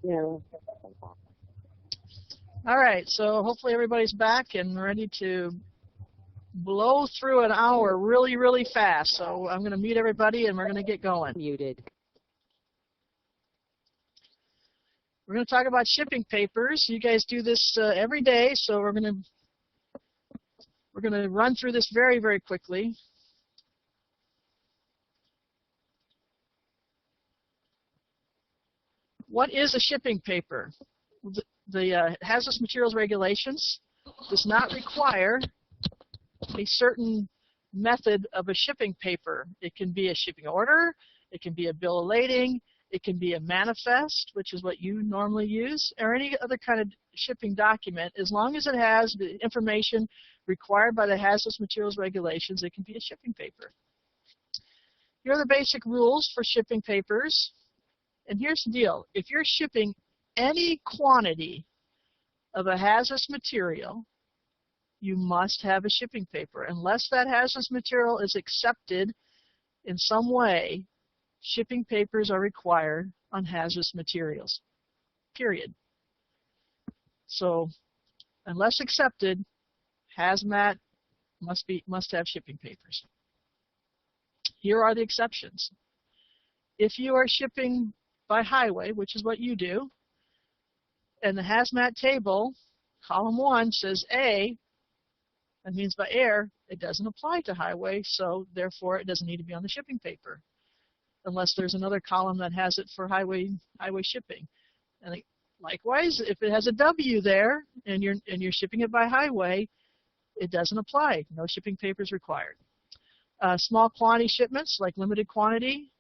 Yeah. All right, so hopefully everybody's back and ready to blow through an hour really, really fast. So I'm going to mute everybody and we're going to get going. Muted. We're going to talk about shipping papers. You guys do this every day, so we're going to run through this very, very quickly. What is a shipping paper? The hazardous materials regulations does not require a certain method of a shipping paper. It can be a shipping order, it can be a bill of lading, it can be a manifest, which is what you normally use, or any other kind of shipping document. As long as it has the information required by the hazardous materials regulations, it can be a shipping paper. Here are the basic rules for shipping papers. And here's the deal. If you're shipping any quantity of a hazardous material, you must have a shipping paper. Unless that hazardous material is accepted in some way, shipping papers are required on hazardous materials, period. So unless accepted, HazMat must have shipping papers. Here are the exceptions. If you are shipping by highway, which is what you do, and the HazMat table, column 1 says A, that means by air, it doesn't apply to highway, so therefore it doesn't need to be on the shipping paper, unless there's another column that has it for highway shipping. And likewise, if it has a W there and you're shipping it by highway, it doesn't apply. No shipping papers required. Small quantity shipments, like limited quantity,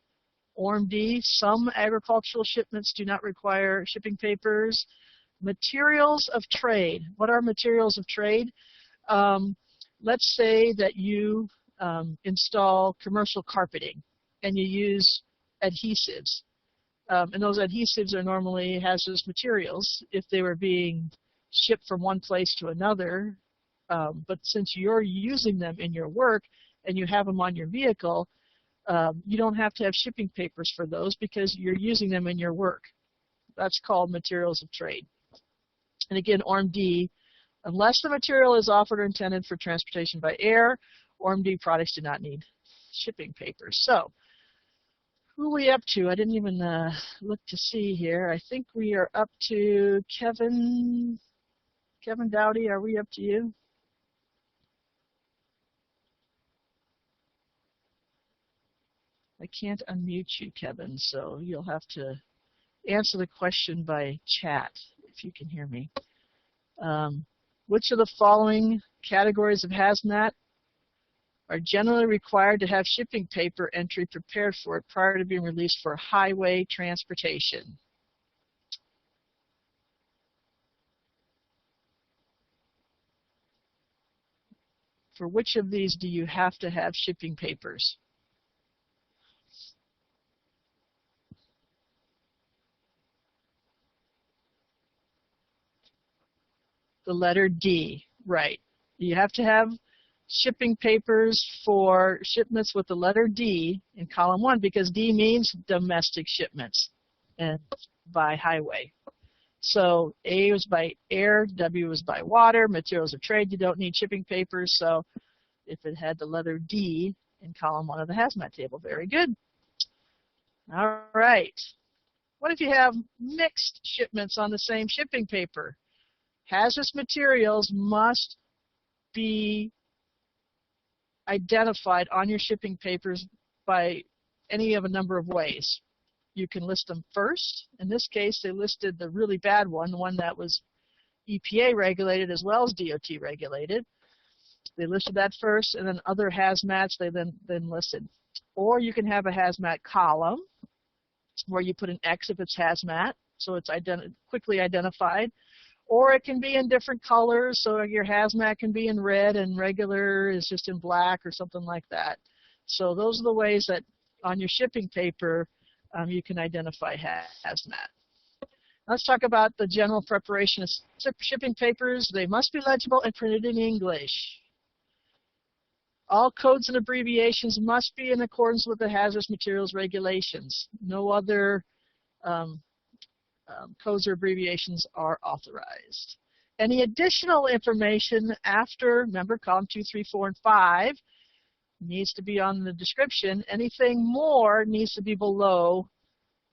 ORMD, some agricultural shipments do not require shipping papers. Materials of trade. What are materials of trade? Let's say that you install commercial carpeting and you use adhesives. And those adhesives are normally hazardous materials if they were being shipped from one place to another. But since you're using them in your work and you have them on your vehicle, you don't have to have shipping papers for those because you're using them in your work. That's called materials of trade. And again, ORMD, unless the material is offered or intended for transportation by air, ORMD products do not need shipping papers. So, who are we up to? I didn't even look to see here. I think we are up to Kevin Dowdy. Are we up to you? I can't unmute you, Kevin, so you'll have to answer the question by chat if you can hear me. Which of the following categories of HazMat are generally required to have shipping paper entry prepared for it prior to being released for highway transportation? For which of these do you have to have shipping papers? The letter D, right. You have to have shipping papers for shipments with the letter D in column 1 because D means domestic shipments and by highway. So A was by air, W was by water, materials of trade, you don't need shipping papers, so if it had the letter D in column 1 of the HazMat table, very good. All right. What if you have mixed shipments on the same shipping paper? Hazardous materials must be identified on your shipping papers by any of a number of ways. You can list them first. In this case, they listed the really bad one, the one that was EPA regulated as well as DOT regulated. They listed that first, and then other hazmats they then listed. Or you can have a hazmat column where you put an X if it's hazmat, so it's quickly identified. Or it can be in different colors, so your hazmat can be in red and regular is just in black or something like that. So those are the ways that on your shipping paper you can identify hazmat. Let's talk about the general preparation of shipping papers. They must be legible and printed in English. All codes and abbreviations must be in accordance with the hazardous materials regulations. No other codes or abbreviations are authorized. Any additional information after, remember, column 2, 3, 4, and 5 needs to be on the description. Anything more needs to be below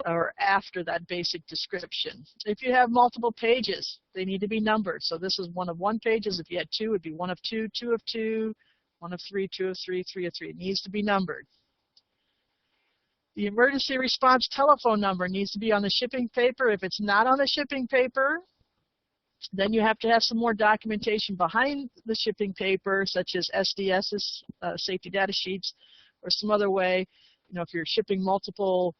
or after that basic description. If you have multiple pages, they need to be numbered. So this is one of one pages. If you had two, it would be one of two, two of two, one of three, two of three, three of three. It needs to be numbered. The emergency response telephone number needs to be on the shipping paper. If it's not on the shipping paper, then you have to have some more documentation behind the shipping paper, such as SDSs, safety data sheets, or some other way. You know, if you're shipping multiple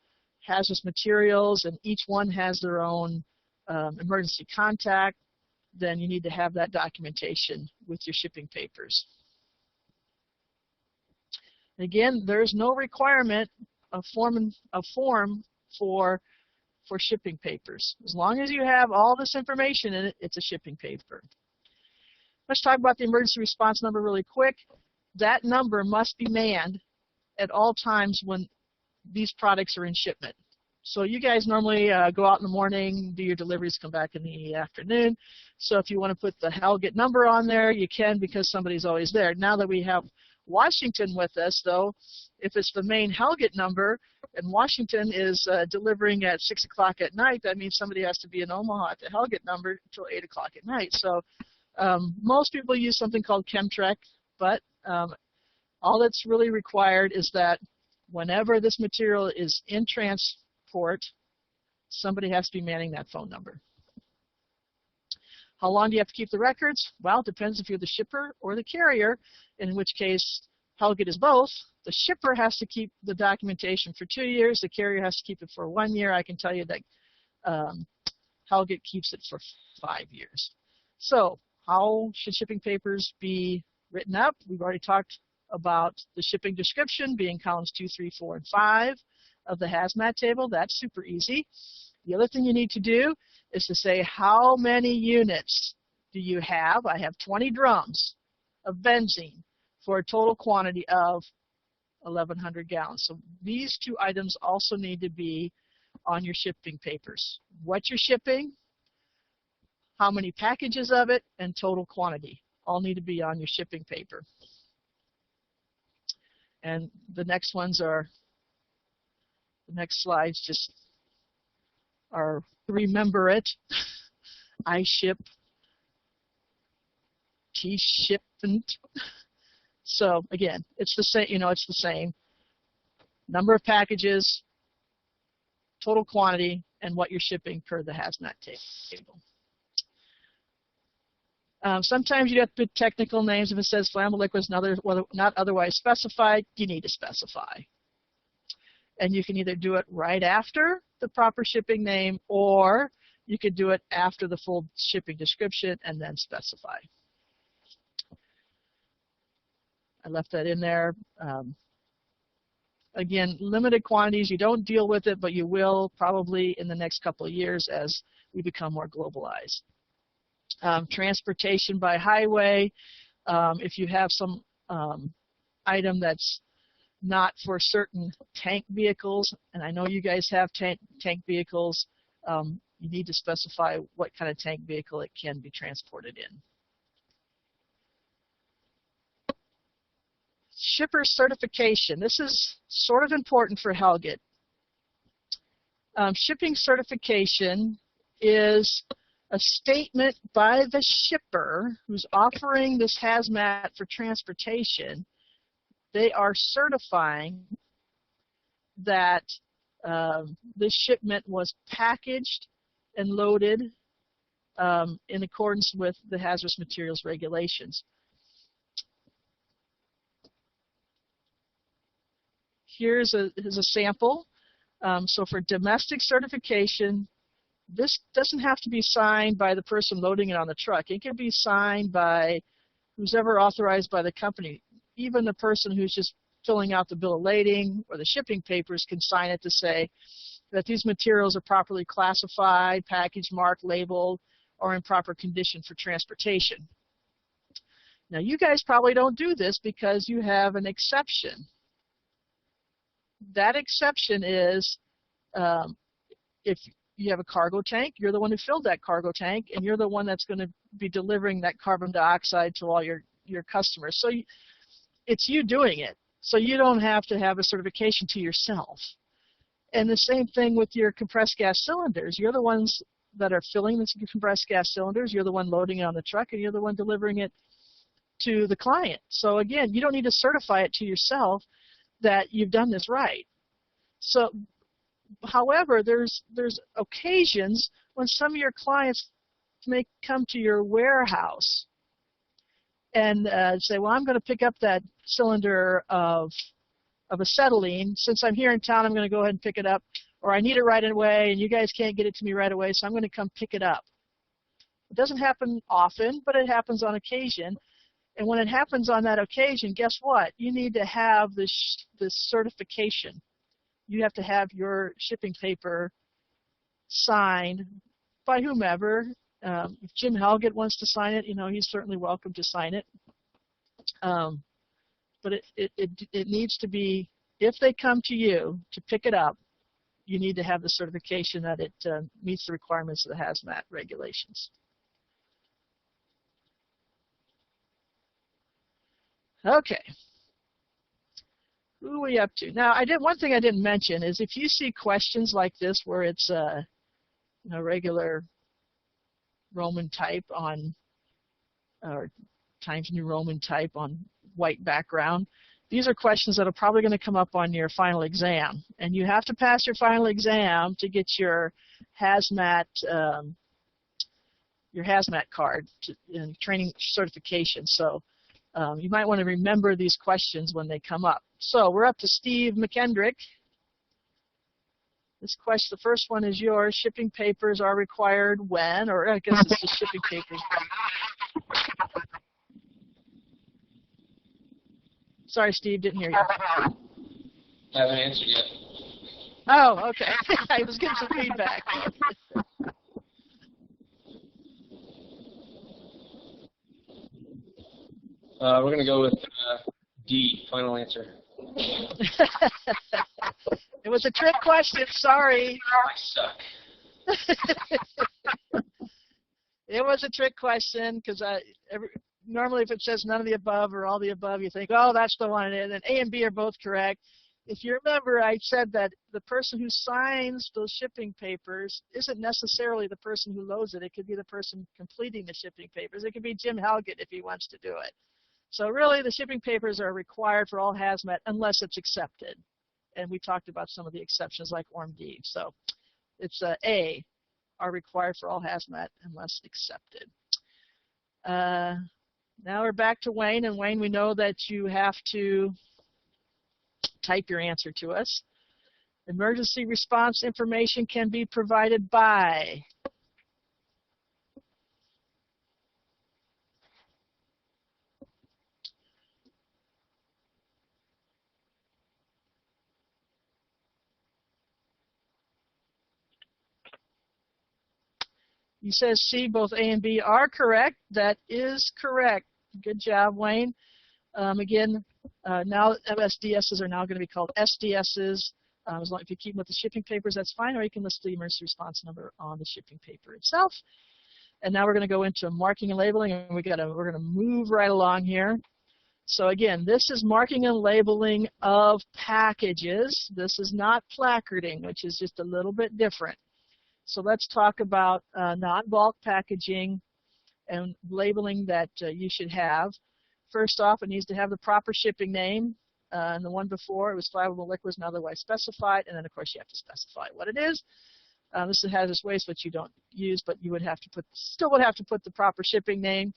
hazardous materials and each one has their own emergency contact, then you need to have that documentation with your shipping papers. Again, there's no requirement of form for shipping papers. As long as you have all this information in it, it's a shipping paper. Let's talk about the emergency response number really quick. That number must be manned at all times when these products are in shipment. So you guys normally go out in the morning, do your deliveries, come back in the afternoon. So if you want to put the HALGIT number on there, you can, because somebody's always there. Now that we have Washington with us, though, if it's the main HALGIT number and Washington is delivering at 6 o'clock at night, that means somebody has to be in Omaha at the HALGIT number until 8 o'clock at night. So most people use something called Chemtrek, but all that's really required is that whenever this material is in transport, somebody has to be manning that phone number. How long do you have to keep the records? Well, it depends if you're the shipper or the carrier, in which case HALGIT is both. The shipper has to keep the documentation for 2 years. The carrier has to keep it for 1 year. I can tell you that HALGIT keeps it for 5 years. So how should shipping papers be written up? We've already talked about the shipping description being columns 2, 3, 4, and 5 of the HazMat table. That's super easy. The other thing you need to do is to say, how many units do you have? I have 20 drums of benzene for a total quantity of 1,100 gallons. So these two items also need to be on your shipping papers. What you're shipping, how many packages of it, and total quantity all need to be on your shipping paper. And the next ones are, the next slides just are remember it. I ship, T shipment. So again, it's the same, it's the same. Number of packages, total quantity, and what you're shipping per the HazMat table. Sometimes you have to put technical names. If it says flammable liquids not otherwise specified, you need to specify. And you can either do it right after the proper shipping name, or you could do it after the full shipping description and then specify. I left that in there. Again, limited quantities, you don't deal with it, but you will probably in the next couple of years as we become more globalized. Transportation by highway, if you have some item that's not for certain tank vehicles, and I know you guys have tank vehicles, you need to specify what kind of tank vehicle it can be transported in. Shipper certification. This is sort of important for HALGIT. Shipping certification is a statement by the shipper who's offering this HazMat for transportation. They are certifying that this shipment was packaged and loaded in accordance with the hazardous materials regulations. Here's a sample. So for domestic certification, this doesn't have to be signed by the person loading it on the truck. It can be signed by who's ever authorized by the company. Even the person who's just filling out the bill of lading or the shipping papers can sign it to say that these materials are properly classified, packaged, marked, labeled, or in proper condition for transportation. Now, you guys probably don't do this because you have an exception. That exception is if you have a cargo tank, you're the one who filled that cargo tank, and you're the one that's going to be delivering that carbon dioxide to all your customers. So it's you doing it. So you don't have to have a certification to yourself. And the same thing with your compressed gas cylinders. You're the ones that are filling the compressed gas cylinders. You're the one loading it on the truck, and you're the one delivering it to the client. So again, you don't need to certify it to yourself that you've done this right. So, however, there's occasions when some of your clients may come to your warehouse and say, well, I'm going to pick up that cylinder of acetylene. Since I'm here in town, I'm going to go ahead and pick it up. Or I need it right away, and you guys can't get it to me right away, so I'm going to come pick it up. It doesn't happen often, but it happens on occasion. And when it happens on that occasion, guess what? You need to have this certification. You have to have your shipping paper signed by whomever. If Jim Helgett wants to sign it, he's certainly welcome to sign it. But it needs to be, if they come to you to pick it up, you need to have the certification that it meets the requirements of the HazMat regulations. Okay. Who are we up to? Now, one thing I didn't mention is if you see questions like this where it's regular Roman type on, or Times New Roman type on white background, these are questions that are probably going to come up on your final exam. And you have to pass your final exam to get your HazMat card and training certification. So you might want to remember these questions when they come up. So we're up to Steve McKendrick. This question, the first one is yours. Shipping papers are required when, or I guess it's just shipping papers. Sorry, Steve, didn't hear you. I haven't answered yet. Oh, okay. I was getting some feedback. We're going to go with D, final answer. It was a trick question, sorry. I suck. It was a trick question because normally if it says none of the above or all the above, you think, oh, that's the one. And then A and B are both correct. If you remember, I said that the person who signs those shipping papers isn't necessarily the person who loads it. It could be the person completing the shipping papers. It could be Jim Helgett if he wants to do it. So really, the shipping papers are required for all HazMat unless it's accepted. And we talked about some of the exceptions like ORMD. So it's A, are required for all HazMat unless accepted. Now we're back to Wayne. And Wayne, we know that you have to type your answer to us. Emergency response information can be provided by. You said C, both A and B are correct. That is correct. Good job, Wayne. Again, now MSDSs are now going to be called SDSs. As long as you keep them with the shipping papers, that's fine, or you can list the emergency response number on the shipping paper itself. And now we're going to go into marking and labeling, and we're going to move right along here. So again, this is marking and labeling of packages. This is not placarding, which is just a little bit different. So let's talk about non-bulk packaging and labeling that you should have. First off, it needs to have the proper shipping name. And the one before, it was flammable liquids and otherwise specified. And then, of course, you have to specify what it is. This is hazardous waste, which you don't use, but you would have to still would have to put the proper shipping name.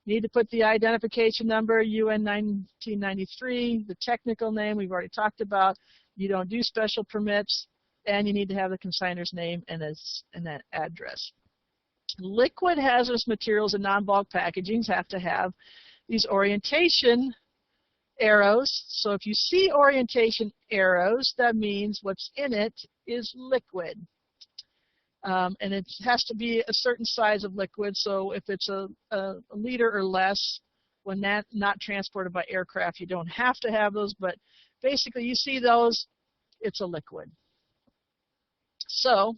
You need to put the identification number, UN 1993, the technical name we've already talked about. You don't do special permits. And you need to have the consignor's name and that address. Liquid hazardous materials and non-bulk packagings have to have these orientation arrows. So if you see orientation arrows, that means what's in it is liquid. And it has to be a certain size of liquid. So if it's a liter or less, when not transported by aircraft, you don't have to have those. But basically, you see those, it's a liquid. So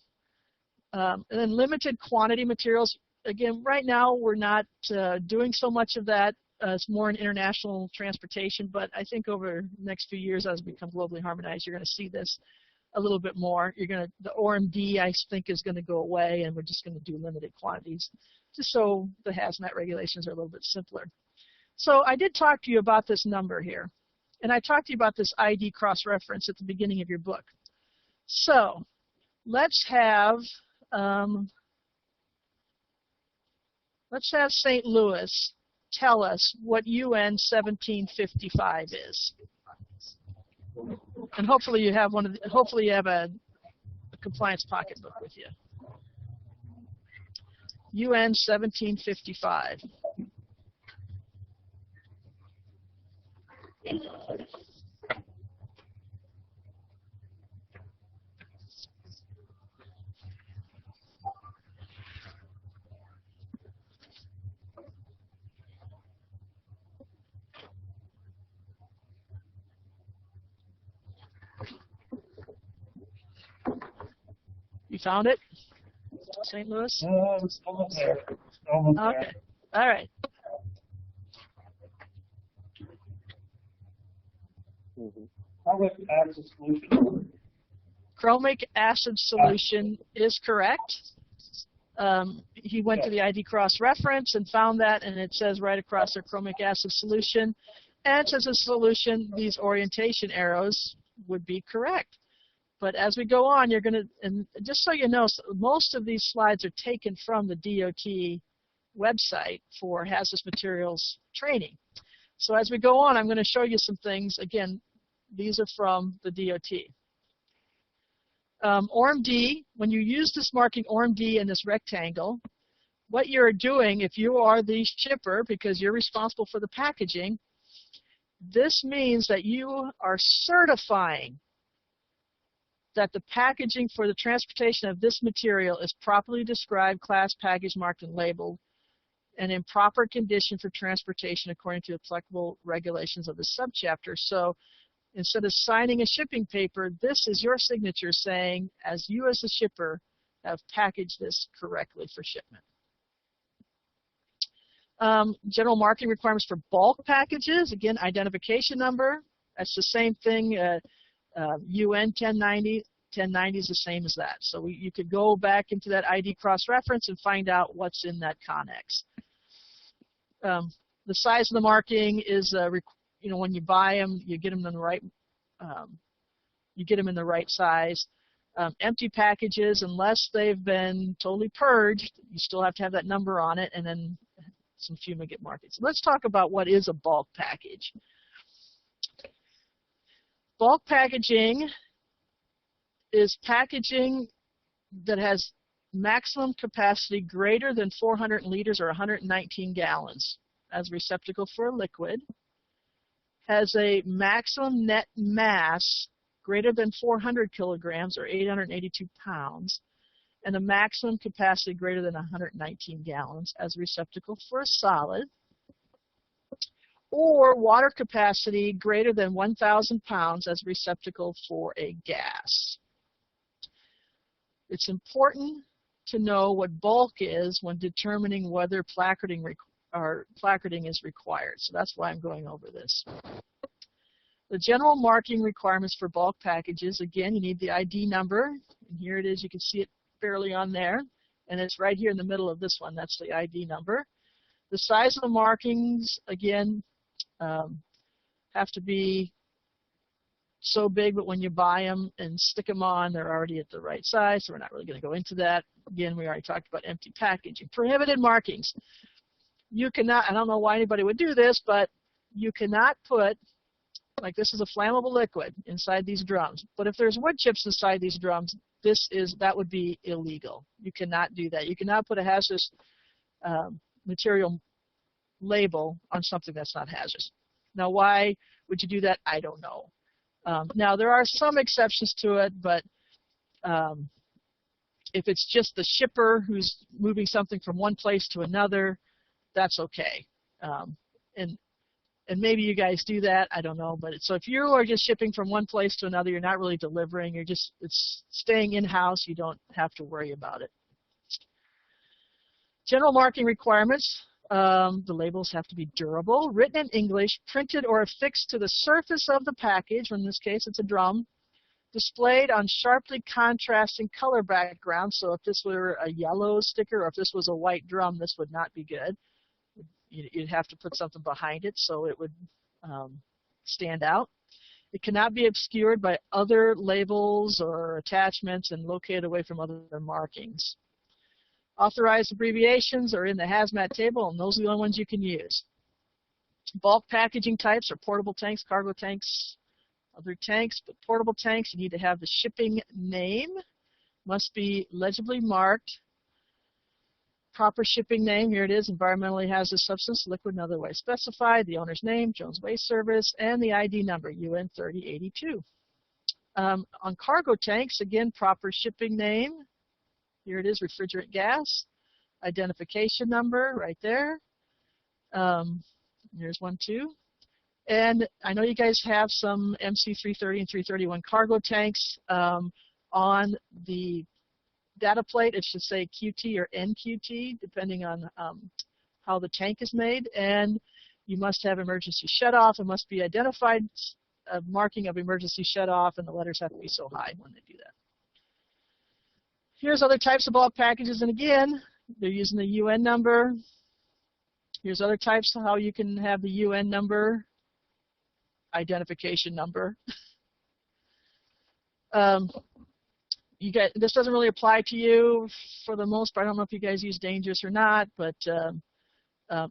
And then limited quantity materials. Again, right now we're not doing so much of that. It's more in international transportation, but I think over the next few years as it becomes globally harmonized, you're going to see this a little bit more. The ORMD, I think, is going to go away, and we're just going to do limited quantities, just so the HazMat regulations are a little bit simpler. So I did talk to you about this number here, and I talked to you about this ID cross-reference at the beginning of your book. So let's have St. Louis tell us what UN 1755 is. And hopefully you have a compliance pocketbook with you. UN 1755. You found it? St. Louis? It's almost there. Almost okay. There. All right. Chromic acid solution. Chromic acid solution is correct. He went to the ID cross-reference and found that, and it says right across there, chromic acid solution. And since it's a solution, these orientation arrows would be correct. But as we go on, you're going to, and just so you know, most of these slides are taken from the DOT website for hazardous materials training. So as we go on, I'm going to show you some things. Again, these are from the DOT. ORMD, when you use this marking ORMD in this rectangle, what you're doing, if you are the shipper, because you're responsible for the packaging, this means that you are certifying that the packaging for the transportation of this material is properly described, classed, packaged, marked, and labeled, and in proper condition for transportation according to applicable regulations of the subchapter. So instead of signing a shipping paper, this is your signature saying, as you as the shipper have packaged this correctly for shipment. General marking requirements for bulk packages, again, identification number. That's the same thing. UN 1090 is the same as that. So you could go back into that ID cross-reference and find out what's in that connex. The size of the marking is, when you buy them, you get them in the right, size. Empty packages, unless they've been totally purged, you still have to have that number on it, and then some fumigate markings. So let's talk about what is a bulk package. Bulk packaging is packaging that has maximum capacity greater than 400 liters or 119 gallons as a receptacle for a liquid, has a maximum net mass greater than 400 kilograms or 882 pounds, and a maximum capacity greater than 119 gallons as a receptacle for a solid, or water capacity greater than 1,000 pounds as a receptacle for a gas. It's important to know what bulk is when determining whether placarding is required. So that's why I'm going over this. The general marking requirements for bulk packages, again, you need the ID number. And here it is. You can see it fairly on there. And it's right here in the middle of this one. That's the ID number. The size of the markings, again, have to be so big, but when you buy them and stick them on, they're already at the right size, so we're not really going to go into that. Again, we already talked about empty packaging. Prohibited markings. You cannot, I don't know why anybody would do this, but you cannot put, like this is a flammable liquid inside these drums, but if there's wood chips inside these drums, that would be illegal. You cannot do that. You cannot put a hazardous material label on something that's not hazardous. Now, why would you do that? I don't know. Now, there are some exceptions to it, but if it's just the shipper who's moving something from one place to another, that's okay. And maybe you guys do that, I don't know. But so if you are just shipping from one place to another, you're not really delivering, it's staying in-house, you don't have to worry about it. General marking requirements. The labels have to be durable, written in English, printed or affixed to the surface of the package, in this case it's a drum, displayed on sharply contrasting color background. So if this were a yellow sticker or if this was a white drum, this would not be good. You'd have to put something behind it so it would stand out. It cannot be obscured by other labels or attachments and located away from other markings. Authorized abbreviations are in the HazMat table, and those are the only ones you can use. Bulk packaging types are portable tanks, cargo tanks, other tanks, but portable tanks, you need to have the shipping name, must be legibly marked. Proper shipping name, here it is, environmentally hazardous substance, liquid and otherwise specified, the owner's name, Jones Waste Service, and the ID number, UN 3082. On cargo tanks, again, proper shipping name. Here it is, refrigerant gas, identification number right there. Here's one too. And I know you guys have some MC330 and 331 cargo tanks. On the data plate, it should say QT or NQT, depending on how the tank is made. And you must have emergency shutoff. It must be identified, marking of emergency shutoff, and the letters have to be so high when they do that. Here's other types of bulk packages, and again, they're using the UN number. Here's other types of how you can have the UN number, identification number. This doesn't really apply to you for the most part. I don't know if you guys use Dangerous or not, but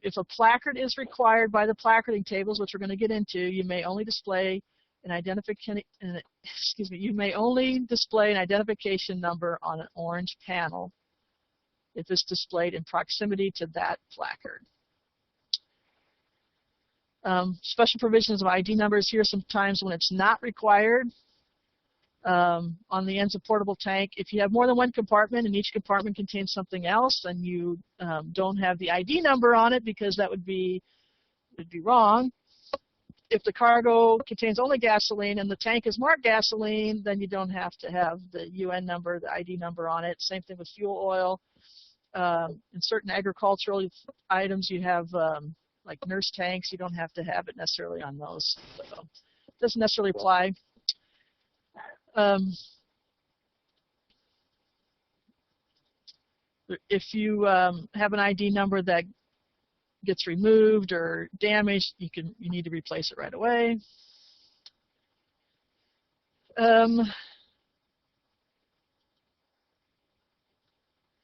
if a placard is required by the placarding tables, which we're going to get into, you may only display an identification. You may only display an identification number on an orange panel if it's displayed in proximity to that placard. Special provisions of ID numbers here sometimes when it's not required. On the ends of portable tank, if you have more than one compartment and each compartment contains something else, and you don't have the ID number on it because that would be wrong. If the cargo contains only gasoline and the tank is marked gasoline, then you don't have to have the UN number, the ID number on it. Same thing with fuel oil. In certain agricultural items, you have like nurse tanks. You don't have to have it necessarily on those. So it doesn't necessarily apply. If you have an ID number that gets removed or damaged, you need to replace it right away.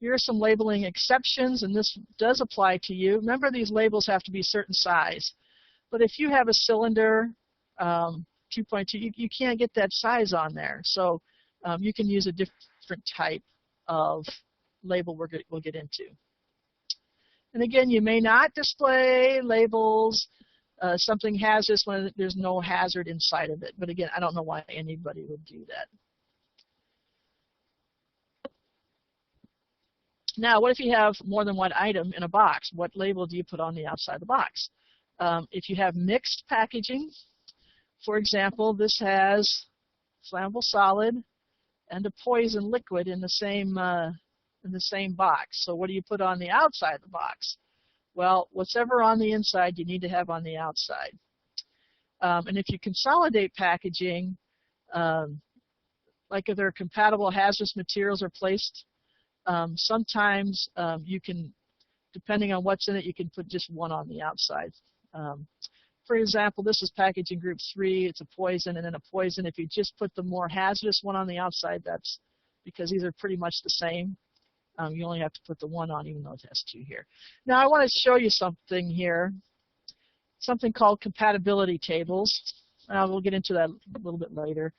Here are some labeling exceptions, and this does apply to you. Remember, these labels have to be a certain size. But if you have a cylinder, 2.2, you can't get that size on there. So you can use a different type of label we'll get into. And again, you may not display labels, something hazardous when there's no hazard inside of it. But again, I don't know why anybody would do that. Now, what if you have more than one item in a box? What label do you put on the outside of the box? If you have mixed packaging, for example, this has flammable solid and a poison liquid in the same box. So what do you put on the outside of the box? Well, whatever on the inside, you need to have on the outside. And if you consolidate packaging, like if there are compatible hazardous materials are placed, sometimes you can, depending on what's in it, you can put just one on the outside. For example, this is packaging group 3. It's a poison and then a poison. If you just put the more hazardous one on the outside, that's because these are pretty much the same. You only have to put the one on, even though it has 2 here. Now, I want to show you something here, something called compatibility tables. We'll get into that a little bit later.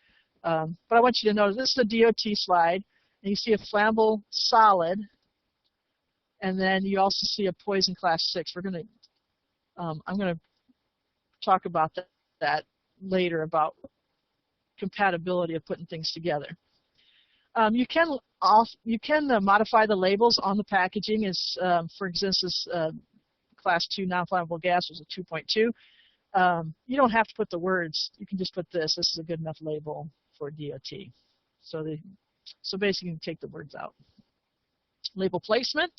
But I want you to notice this is a DOT slide, and you see a flammable solid, and then you also see a poison class 6. I'm going to talk about that later, about compatibility of putting things together. You can modify the labels on the packaging. As for instance, class 2 non-flammable gas was a 2.2. You don't have to put the words. You can just put this. This is a good enough label for DOT. So basically, you can take the words out. Label placement.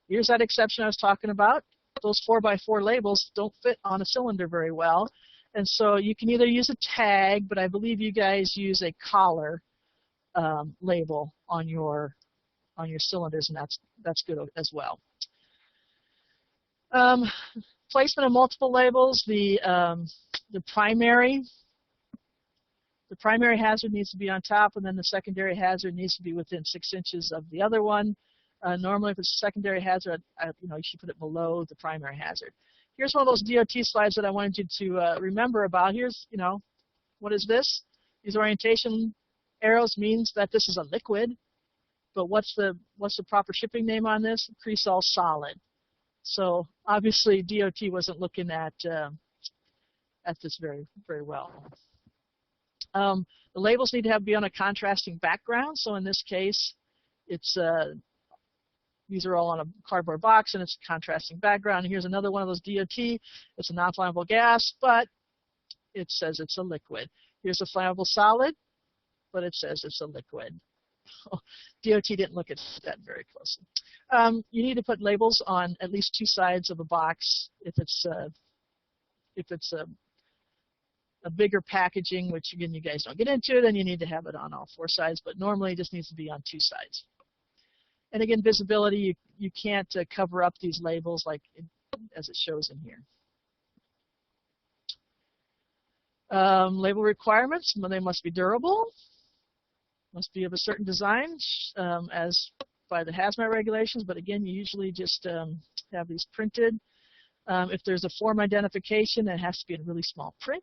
Here's that exception I was talking about. Those 4x4 labels don't fit on a cylinder very well. And so you can either use a tag, but I believe you guys use a collar label on your cylinders, and that's good as well. Placement of multiple labels. The primary hazard needs to be on top, and then the secondary hazard needs to be within 6 inches of the other one. Normally, if it's a secondary hazard, you should put it below the primary hazard. Here's one of those DOT slides that I wanted you to remember about. Here's, what is this? These orientation arrows means that this is a liquid, but what's the proper shipping name on this? Cresol solid. So obviously DOT wasn't looking at this very, very well. The labels need to be on a contrasting background. So in this case, it's these are all on a cardboard box, and it's a contrasting background. And here's another one of those DOT. It's a non-flammable gas, but it says it's a liquid. Here's a flammable solid, but it says it's a liquid. DOT didn't look at that very closely. You need to put labels on at least 2 sides of a box. If it's a bigger packaging, which again you guys don't get into, then you need to have it on all 4 sides. But normally it just needs to be on 2 sides. And again, visibility, you can't cover up these labels as it shows in here. Label requirements, they must be durable, must be of a certain design as by the HazMat regulations, but again, you usually just have these printed. If there's a form identification, it has to be in really small print.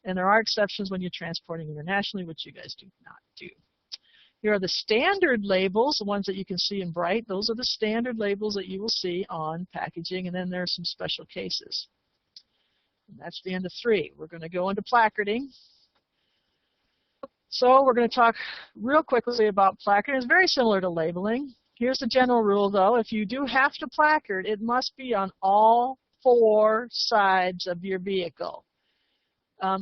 And there are exceptions when you're transporting internationally, which you guys do not do. Here are the standard labels, the ones that you can see in bright. Those are the standard labels that you will see on packaging, and then there are some special cases. And that's the end of 3. We're going to go into placarding. So we're going to talk real quickly about placarding. It's very similar to labeling. Here's the general rule, though. If you do have to placard, it must be on all 4 sides of your vehicle.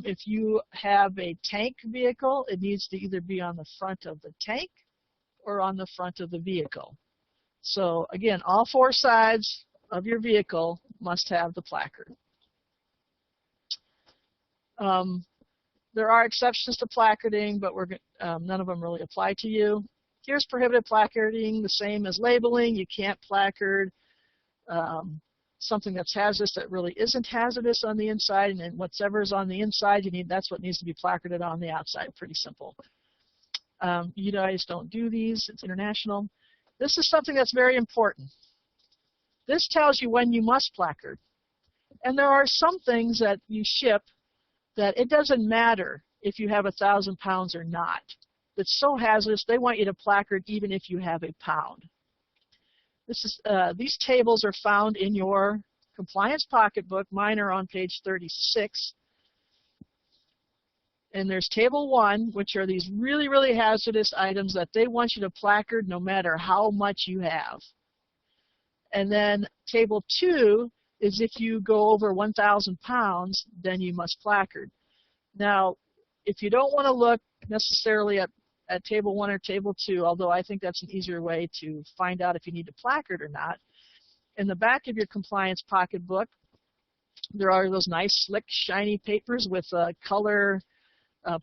If you have a tank vehicle, it needs to either be on the front of the tank or on the front of the vehicle. So again, all 4 sides of your vehicle must have the placard. There are exceptions to placarding, but none of them really apply to you. Here's prohibited placarding, the same as labeling. You can't placard something that's hazardous that really isn't hazardous on the inside, and then whatever's on the inside, that's what needs to be placarded on the outside. Pretty simple. You guys don't do these. It's international. This is something that's very important. This tells you when you must placard. And there are some things that you ship that it doesn't matter if you have 1,000 pounds or not. It's so hazardous, they want you to placard even if you have a pound. These tables are found in your compliance pocketbook. Mine are on page 36. And there's table 1, which are these really, really hazardous items that they want you to placard no matter how much you have. And then table 2 is if you go over 1,000 pounds, then you must placard. Now, if you don't want to look necessarily at table 1 or table 2, although I think that's an easier way to find out if you need to placard or not. In the back of your compliance pocketbook, there are those nice, slick, shiny papers with color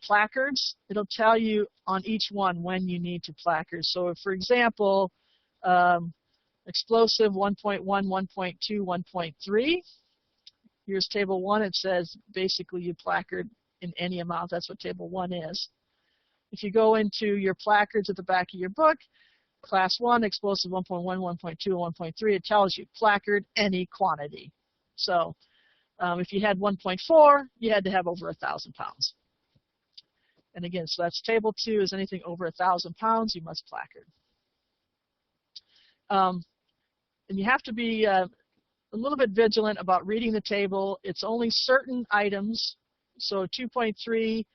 placards. It'll tell you on each one when you need to placard. So, for example, explosive 1.1, 1.2, 1.3. Here's table 1. It says basically you placard in any amount. That's what table 1 is. If you go into your placards at the back of your book, class 1, explosive 1.1, 1.2, and 1.3, it tells you placard any quantity. So if you had 1.4, you had to have over 1,000 pounds. And again, so that's table 2 is anything over 1,000 pounds, you must placard. And you have to be a little bit vigilant about reading the table. It's only certain items. So 2.3,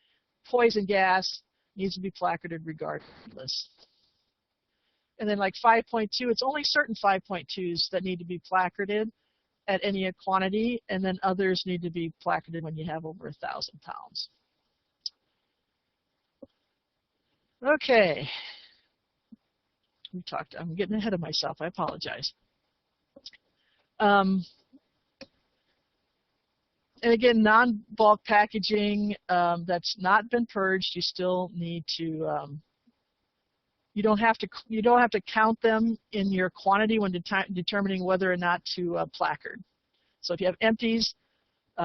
poison gas, needs to be placarded regardless. And then like 5.2, it's only certain 5.2s that need to be placarded at any quantity, and then others need to be placarded when you have over 1,000 pounds. Okay. I'm getting ahead of myself. I apologize. And again, non-bulk packaging that's not been purged, you still need to. You don't have to count them in your quantity when determining whether or not to placard. So if you have empties,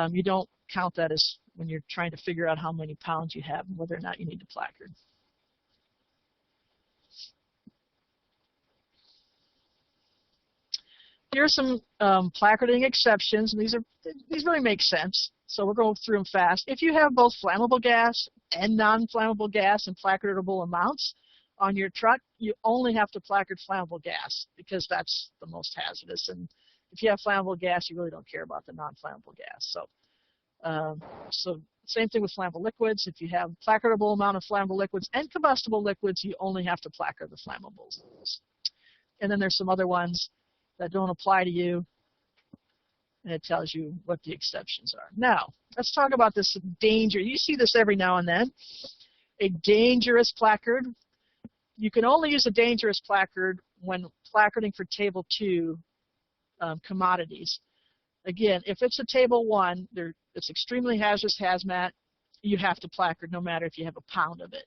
you don't count that as when you're trying to figure out how many pounds you have and whether or not you need to placard. Here are some placarding exceptions, and these really make sense. So we're going through them fast. If you have both flammable gas and non-flammable gas in placardable amounts on your truck, you only have to placard flammable gas because that's the most hazardous. And if you have flammable gas, you really don't care about the non-flammable gas. So same thing with flammable liquids. If you have placardable amount of flammable liquids and combustible liquids, you only have to placard the flammables. And then there's some other ones that don't apply to you, and it tells you what the exceptions are. Now, let's talk about this danger. You see this every now and then. A dangerous placard. You can only use a dangerous placard when placarding for Table 2 commodities. Again, if it's a Table 1, it's extremely hazardous hazmat, you have to placard no matter if you have a pound of it.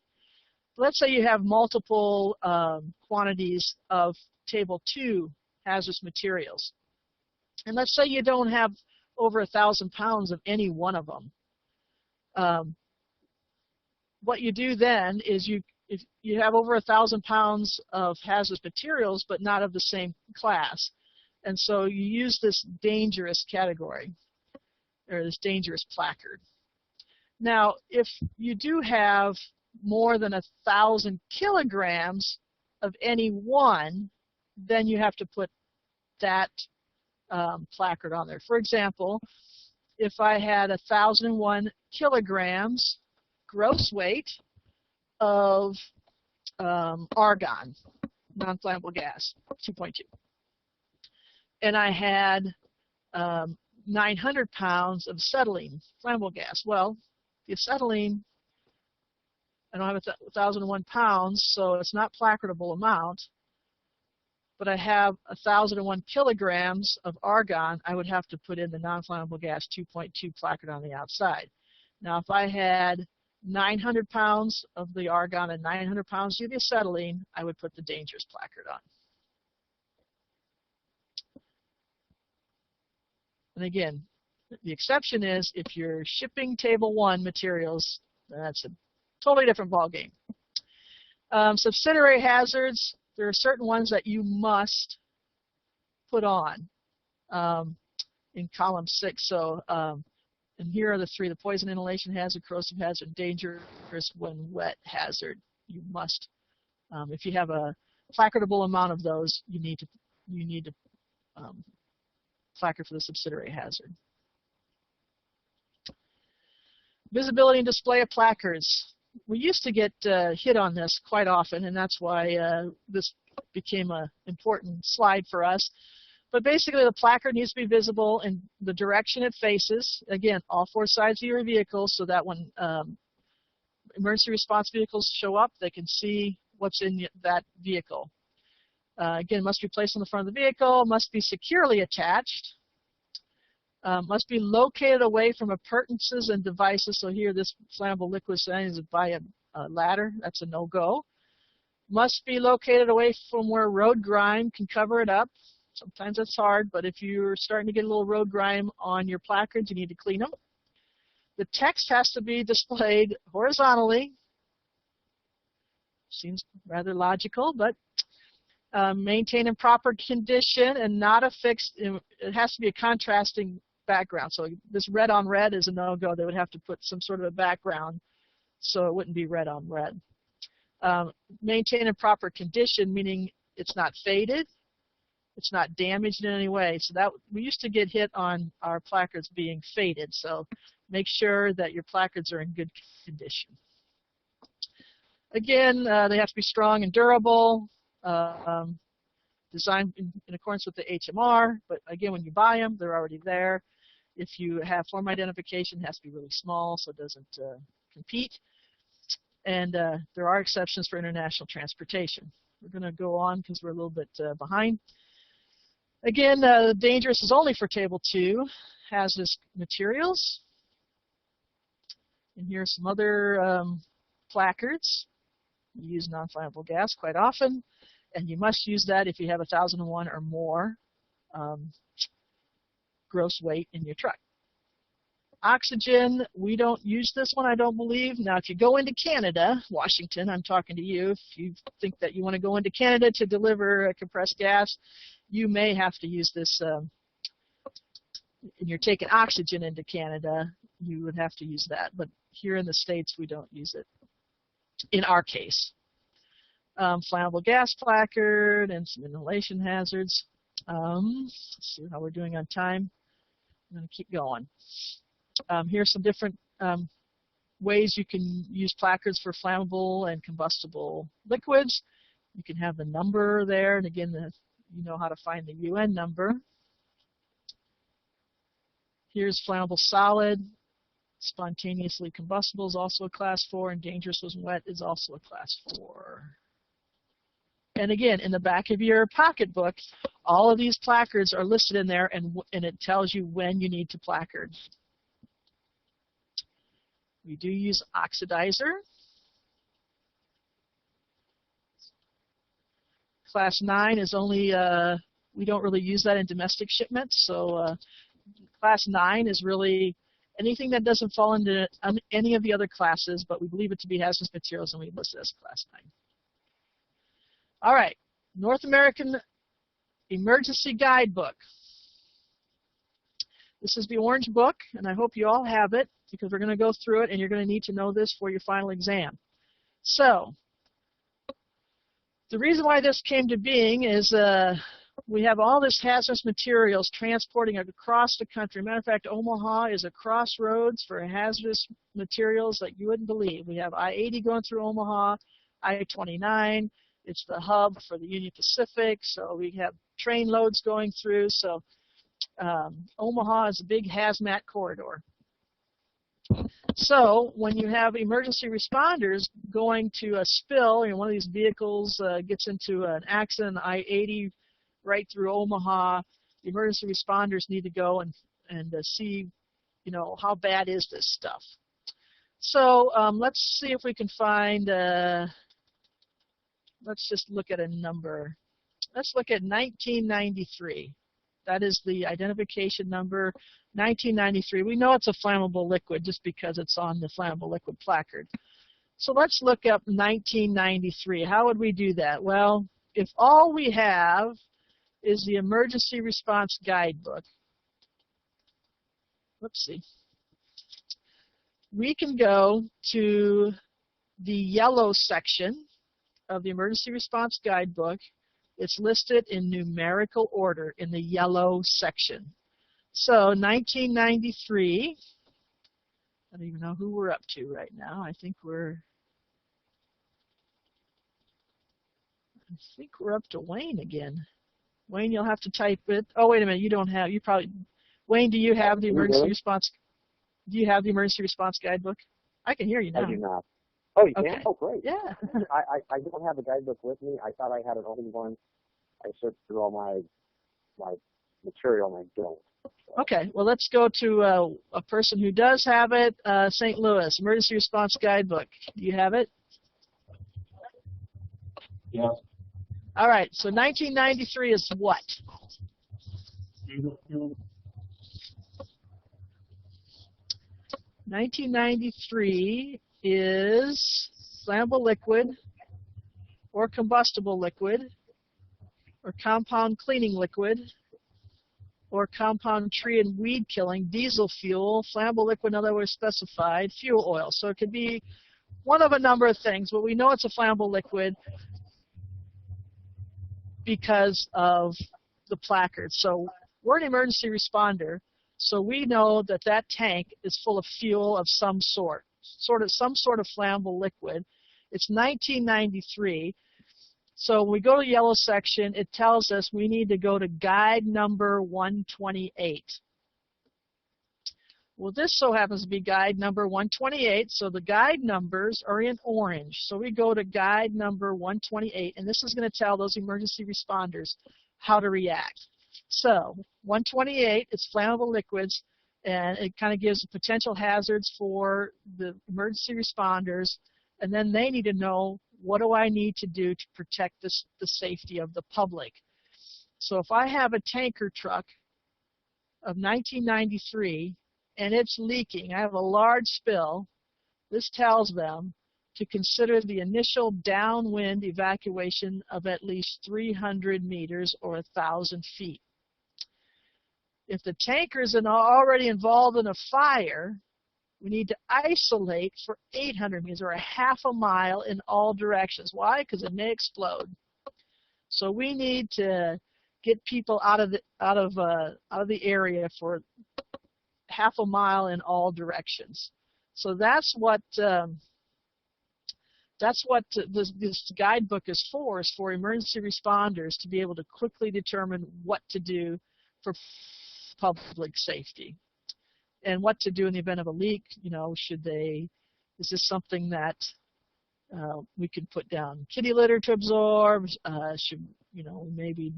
Let's say you have multiple quantities of Table 2 hazardous materials. And let's say you don't have over 1,000 pounds of any one of them. What you do then is if you have over 1,000 pounds of hazardous materials but not of the same class. And so you use this dangerous category, or this dangerous placard. Now, if you do have more than 1,000 kilograms of any one, then you have to put that placard on there. For example, if I had 1,001 kilograms gross weight of argon, non-flammable gas, 2.2, and I had 900 pounds of acetylene, flammable gas. Well, the acetylene, I don't have 1,001 pounds, so it's not placardable amount, but I have 1,001 kilograms of argon, I would have to put in the non-flammable gas 2.2 placard on the outside. Now, if I had 900 pounds of the argon and 900 pounds of the acetylene, I would put the dangerous placard on. And again, the exception is if you're shipping Table 1 materials, that's a totally different ballgame. Subsidiary hazards, there are certain ones that you must put on in column 6. So, and here are the 3: the poison inhalation hazard, corrosive hazard, dangerous when wet hazard. You must, if you have a placardable amount of those, you need to placard for the subsidiary hazard. Visibility and display of placards. We used to get hit on this quite often, and that's why this became an important slide for us. But basically, the placard needs to be visible in the direction it faces. Again, all 4 sides of your vehicle, so that when emergency response vehicles show up, they can see what's in that vehicle. Again, must be placed on the front of the vehicle, must be securely attached, must be located away from appurtenances and devices. So here, this flammable liquid is by a ladder. That's a no-go. Must be located away from where road grime can cover it up. Sometimes that's hard, but if you're starting to get a little road grime on your placards, you need to clean them. The text has to be displayed horizontally. Seems rather logical, but maintain in proper condition and not affixed. It has to be a contrasting background. So this red on red is a no-go. They would have to put some sort of a background so it wouldn't be red on red. Maintain in proper condition, meaning it's not faded, it's not damaged in any way. So that we used to get hit on our placards being faded. So make sure that your placards are in good condition. Again, they have to be strong and durable. Designed in accordance with the HMR, but again, when you buy them, they're already there. If you have form identification, it has to be really small so it doesn't compete. And there are exceptions for international transportation. We're going to go on because we're a little bit behind. Again, dangerous is only for Table 2, hazardous materials. And here are some other placards. You use non-flammable gas quite often, and you must use that if you have 1,001 or more gross weight in your truck. Oxygen, we don't use this one, I don't believe. Now, if you go into Canada, Washington, I'm talking to you, if you think that you want to go into Canada to deliver compressed gas, you may have to use this, and you're taking oxygen into Canada, you would have to use that. But here in the States, we don't use it, in our case. Flammable gas placard and some inhalation hazards. Let's see how we're doing on time. I'm going to keep going. Here's some different ways you can use placards for flammable and combustible liquids. You can have the number there, and again, you know how to find the UN number. Here's flammable solid. Spontaneously combustible is also a class 4, and dangerous when wet is also a class 4. And again, in the back of your pocketbook, all of these placards are listed in there, and it tells you when you need to placard. We do use oxidizer. Class 9 is only, we don't really use that in domestic shipments, so Class 9 is really anything that doesn't fall into any of the other classes, but we believe it to be hazardous materials, and we list it as Class 9. All right, North American Emergency Guidebook. This is the orange book, and I hope you all have it, because we're going to go through it, and you're going to need to know this for your final exam. So, the reason why this came to being is we have all this hazardous materials transporting across the country. Matter of fact, Omaha is a crossroads for hazardous materials like you wouldn't believe. We have I-80 going through Omaha, I-29. It's the hub for the Union Pacific, so we have train loads going through. So Omaha is a big HazMat corridor. So when you have emergency responders going to a spill, one of these vehicles gets into an accident, I-80 right through Omaha, the emergency responders need to go and see, how bad is this stuff. So let's see if we can find, let's just look at a number. Let's look at 1993. That is the identification number, 1993. We know it's a flammable liquid just because it's on the flammable liquid placard. So let's look up 1993. How would we do that? Well, if all we have is the emergency response guidebook, let's see. We can go to the yellow section of the emergency response guidebook. It's listed in numerical order in the yellow section. So 1993, I don't even know who we're up to right now. I think we're up to Wayne again. Wayne, you'll have to type it. Oh, wait a minute, you don't have, you probably, Wayne, do you have the emergency response? Do you have the emergency response guidebook? I can hear you now. I do not. Oh, you Okay. can? Oh, great. Yeah. I don't have a guidebook with me. I thought I had an old one. I searched through all my material, and I don't. So. Okay. Well, let's go to a person who does have it. St. Louis Emergency Response Guidebook. Do you have it? Yes. All right. So 1993 is what? 1993 is flammable liquid or combustible liquid or compound cleaning liquid or compound tree and weed killing, diesel fuel, flammable liquid, otherwise specified, fuel oil. So it could be one of a number of things, but we know it's a flammable liquid because of the placard. So we're an emergency responder, so we know that that tank is full of fuel of some sort, some sort of flammable liquid. It's 1993. So when we go to the yellow section, it tells us we need to go to guide number 128. Well, this so happens to be guide number 128, so the guide numbers are in orange. So we go to guide number 128, and this is going to tell those emergency responders how to react. So 128, it's flammable liquids, and it kind of gives potential hazards for the emergency responders, and then they need to know, what do I need to do to protect the safety of the public? So if I have a tanker truck of 1993, and it's leaking, I have a large spill, this tells them to consider the initial downwind evacuation of at least 300 meters or 1,000 feet. If the tanker is already involved in a fire, we need to isolate for 800 meters or a half a mile in all directions. Why? Because it may explode. So we need to get people out of the area for half a mile in all directions. So that's what this guidebook is for emergency responders to be able to quickly determine what to do for public safety and what to do in the event of a leak. You know, is this something that we could put down kitty litter to absorb? Should, you know, maybe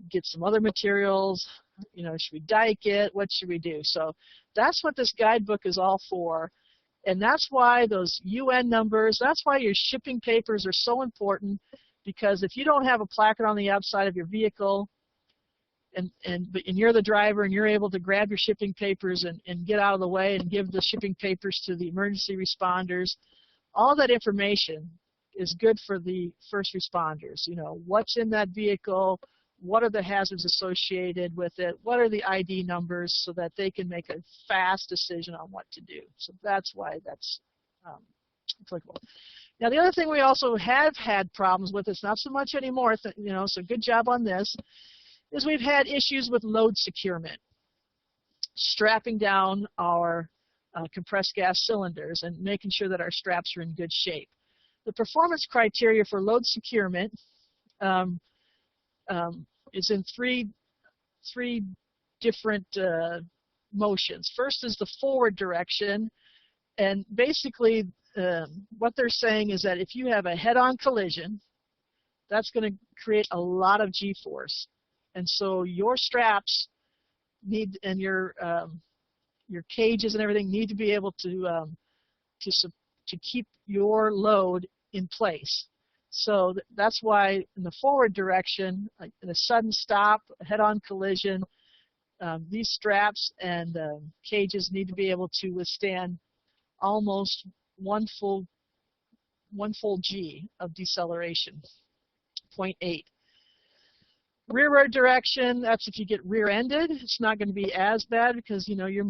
get some other materials? You know, should we dike it? What should we do? So that's what this guidebook is all for. And that's why those UN numbers, that's why your shipping papers are so important, because if you don't have a placard on the outside of your vehicle and you're the driver and you're able to grab your shipping papers and get out of the way and give the shipping papers to the emergency responders, all that information is good for the first responders. You know, what's in that vehicle, what are the hazards associated with it, what are the ID numbers, so that they can make a fast decision on what to do. So that's why that's applicable. Now, the other thing we also have had problems with, it's not so much anymore, you know, so good job on this, is we've had issues with load securement, strapping down our compressed gas cylinders and making sure that our straps are in good shape. The performance criteria for load securement is in three different motions. First is the forward direction, and basically what they're saying is that if you have a head-on collision, that's going to create a lot of G-force, and so your straps need, and your cages and everything need to be able to keep your load in place. So that's why in the forward direction, like in a sudden stop, a head-on collision, these straps and cages need to be able to withstand almost one full G of deceleration, 0.8. Rearward direction, that's if you get rear-ended. It's not going to be as bad because, you know, you're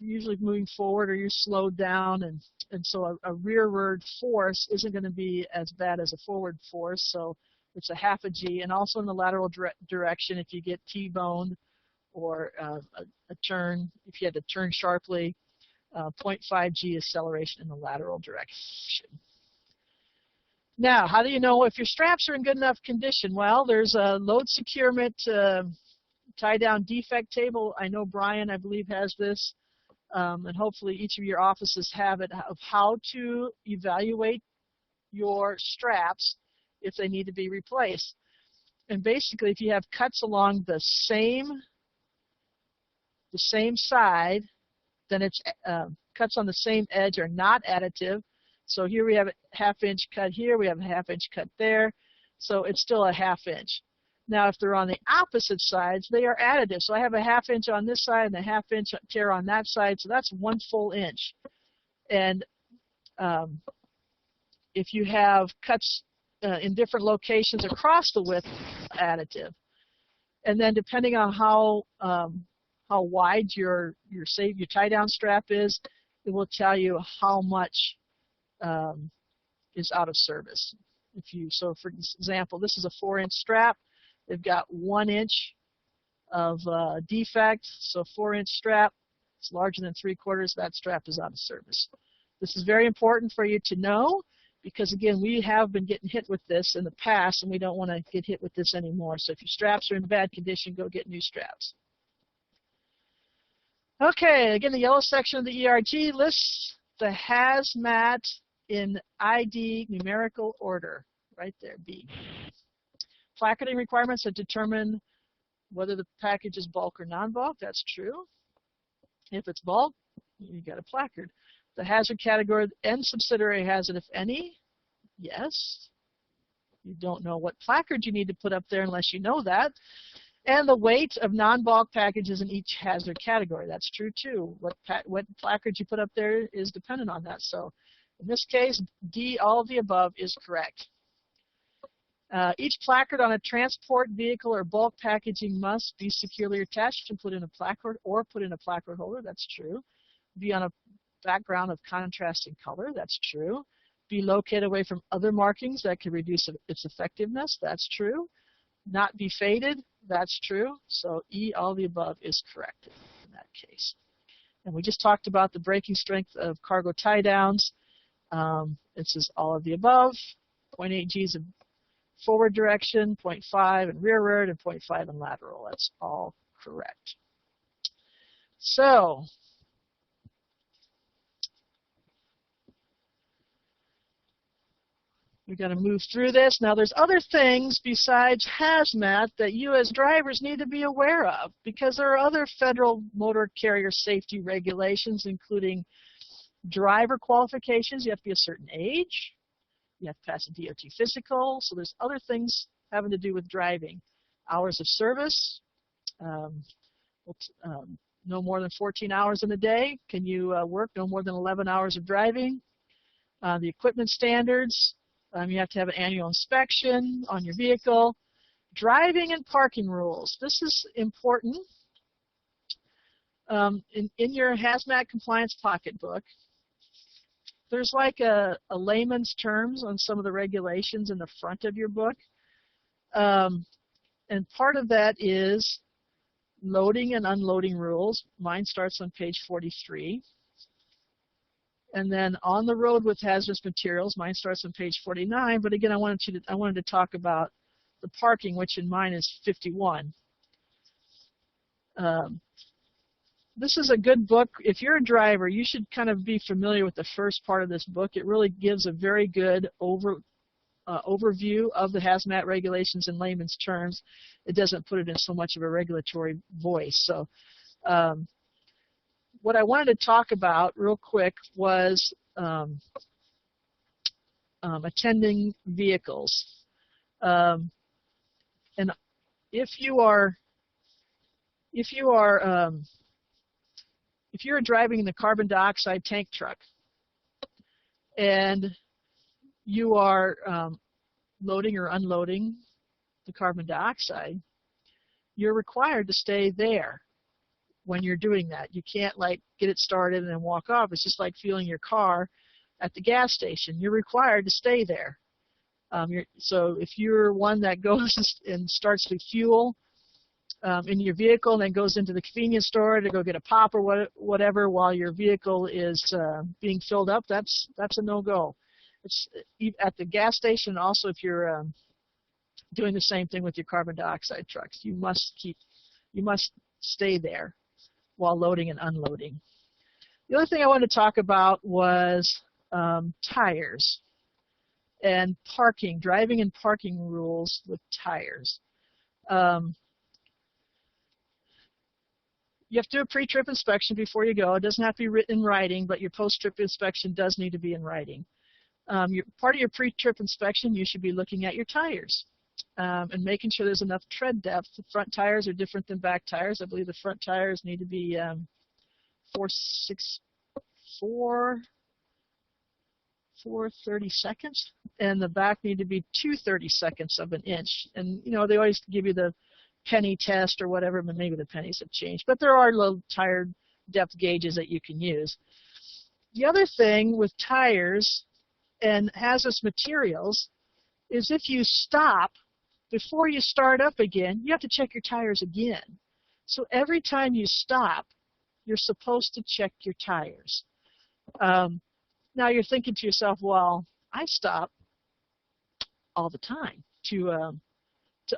usually moving forward or you're slowed down, and so a rearward force isn't going to be as bad as a forward force, so it's a half a G. And also in the lateral direction, if you get T-boned or a turn, if you had to turn sharply, 0.5 G acceleration in the lateral direction. Now, how do you know if your straps are in good enough condition? Well, there's a load securement tie-down defect table. I know Brian, I believe, has this, and hopefully each of your offices have it, of how to evaluate your straps if they need to be replaced. And basically, if you have cuts along the same side, then it's cuts on the same edge are not additive. So here we have a half-inch cut here, we have a half-inch cut there, so it's still a half-inch. Now, if they're on the opposite sides, they are additive. So I have a half-inch on this side and a half-inch tear on that side, so that's 1 full inch. And if you have cuts in different locations across the width, additive. And then depending on how wide your tie-down strap is, it will tell you how much is out of service. So for example, this is a 4-inch strap. They've got 1 inch of defect, so 4-inch strap. It's larger than 3/4. That strap is out of service. This is very important for you to know because, again, we have been getting hit with this in the past, and we don't want to get hit with this anymore. So if your straps are in bad condition, go get new straps. Okay, again, the yellow section of the ERG lists the HazMat in ID numerical order, right there, B. Placarding requirements that determine whether the package is bulk or non-bulk, that's true. If it's bulk, you got a placard. The hazard category and subsidiary hazard, if any, yes. You don't know what placard you need to put up there unless you know that. And the weight of non-bulk packages in each hazard category, that's true too. What placard you put up there is dependent on that. So in this case, D, all of the above is correct. Each placard on a transport vehicle or bulk packaging must be securely attached and put in a placard or put in a placard holder, that's true. Be on a background of contrasting color, that's true. Be located away from other markings that can reduce its effectiveness, that's true. Not be faded, that's true. So E, all the above is correct in that case. And we just talked about the braking strength of cargo tie downs. This is all of the above. 0.8 G's of forward direction, 0.5 in rearward, and 0.5 in lateral. That's all correct. So we're going to move through this. Now there's other things besides HazMat that you as drivers need to be aware of, because there are other federal motor carrier safety regulations, including driver qualifications. You have to be a certain age. You have to pass a DOT physical. So there's other things having to do with driving. Hours of service, no more than 14 hours in a day. Can you work no more than 11 hours of driving? The equipment standards. You have to have an annual inspection on your vehicle. Driving and parking rules. This is important. In your HazMat compliance pocketbook, there's like a layman's terms on some of the regulations in the front of your book. And part of that is loading and unloading rules. Mine starts on page 43. And then on the road with hazardous materials, mine starts on page 49. But again, I wanted to talk about the parking, which in mine is 51. This is a good book. If you're a driver, you should kind of be familiar with the first part of this book. It really gives a very good overview of the HazMat regulations in layman's terms. It doesn't put it in so much of a regulatory voice. So what I wanted to talk about real quick was attending vehicles. And if you're driving in the carbon dioxide tank truck and you are loading or unloading the carbon dioxide, you're required to stay there when you're doing that. You can't like get it started and then walk off. It's just like fueling your car at the gas station. You're required to stay there. So if you're one that goes and starts to fuel in your vehicle and then goes into the convenience store to go get a pop or whatever while your vehicle is being filled up, that's a no-go. It's at the gas station. Also, if you're doing the same thing with your carbon dioxide trucks, you must stay there while loading and unloading. The other thing I wanted to talk about was tires and parking, driving and parking rules with tires. You have to do a pre-trip inspection before you go. It doesn't have to be written in writing, but your post-trip inspection does need to be in writing. Part of your pre-trip inspection, you should be looking at your tires and making sure there's enough tread depth. The front tires are different than back tires. I believe the front tires need to be 4/32, and the back need to be 2/32 of an inch. And you know they always give you the penny test or whatever, but maybe the pennies have changed. But there are low tire depth gauges that you can use. The other thing with tires and hazardous materials is if you stop before you start up again, you have to check your tires again. So every time you stop, you're supposed to check your tires. Now you're thinking to yourself, well, I stop all the time to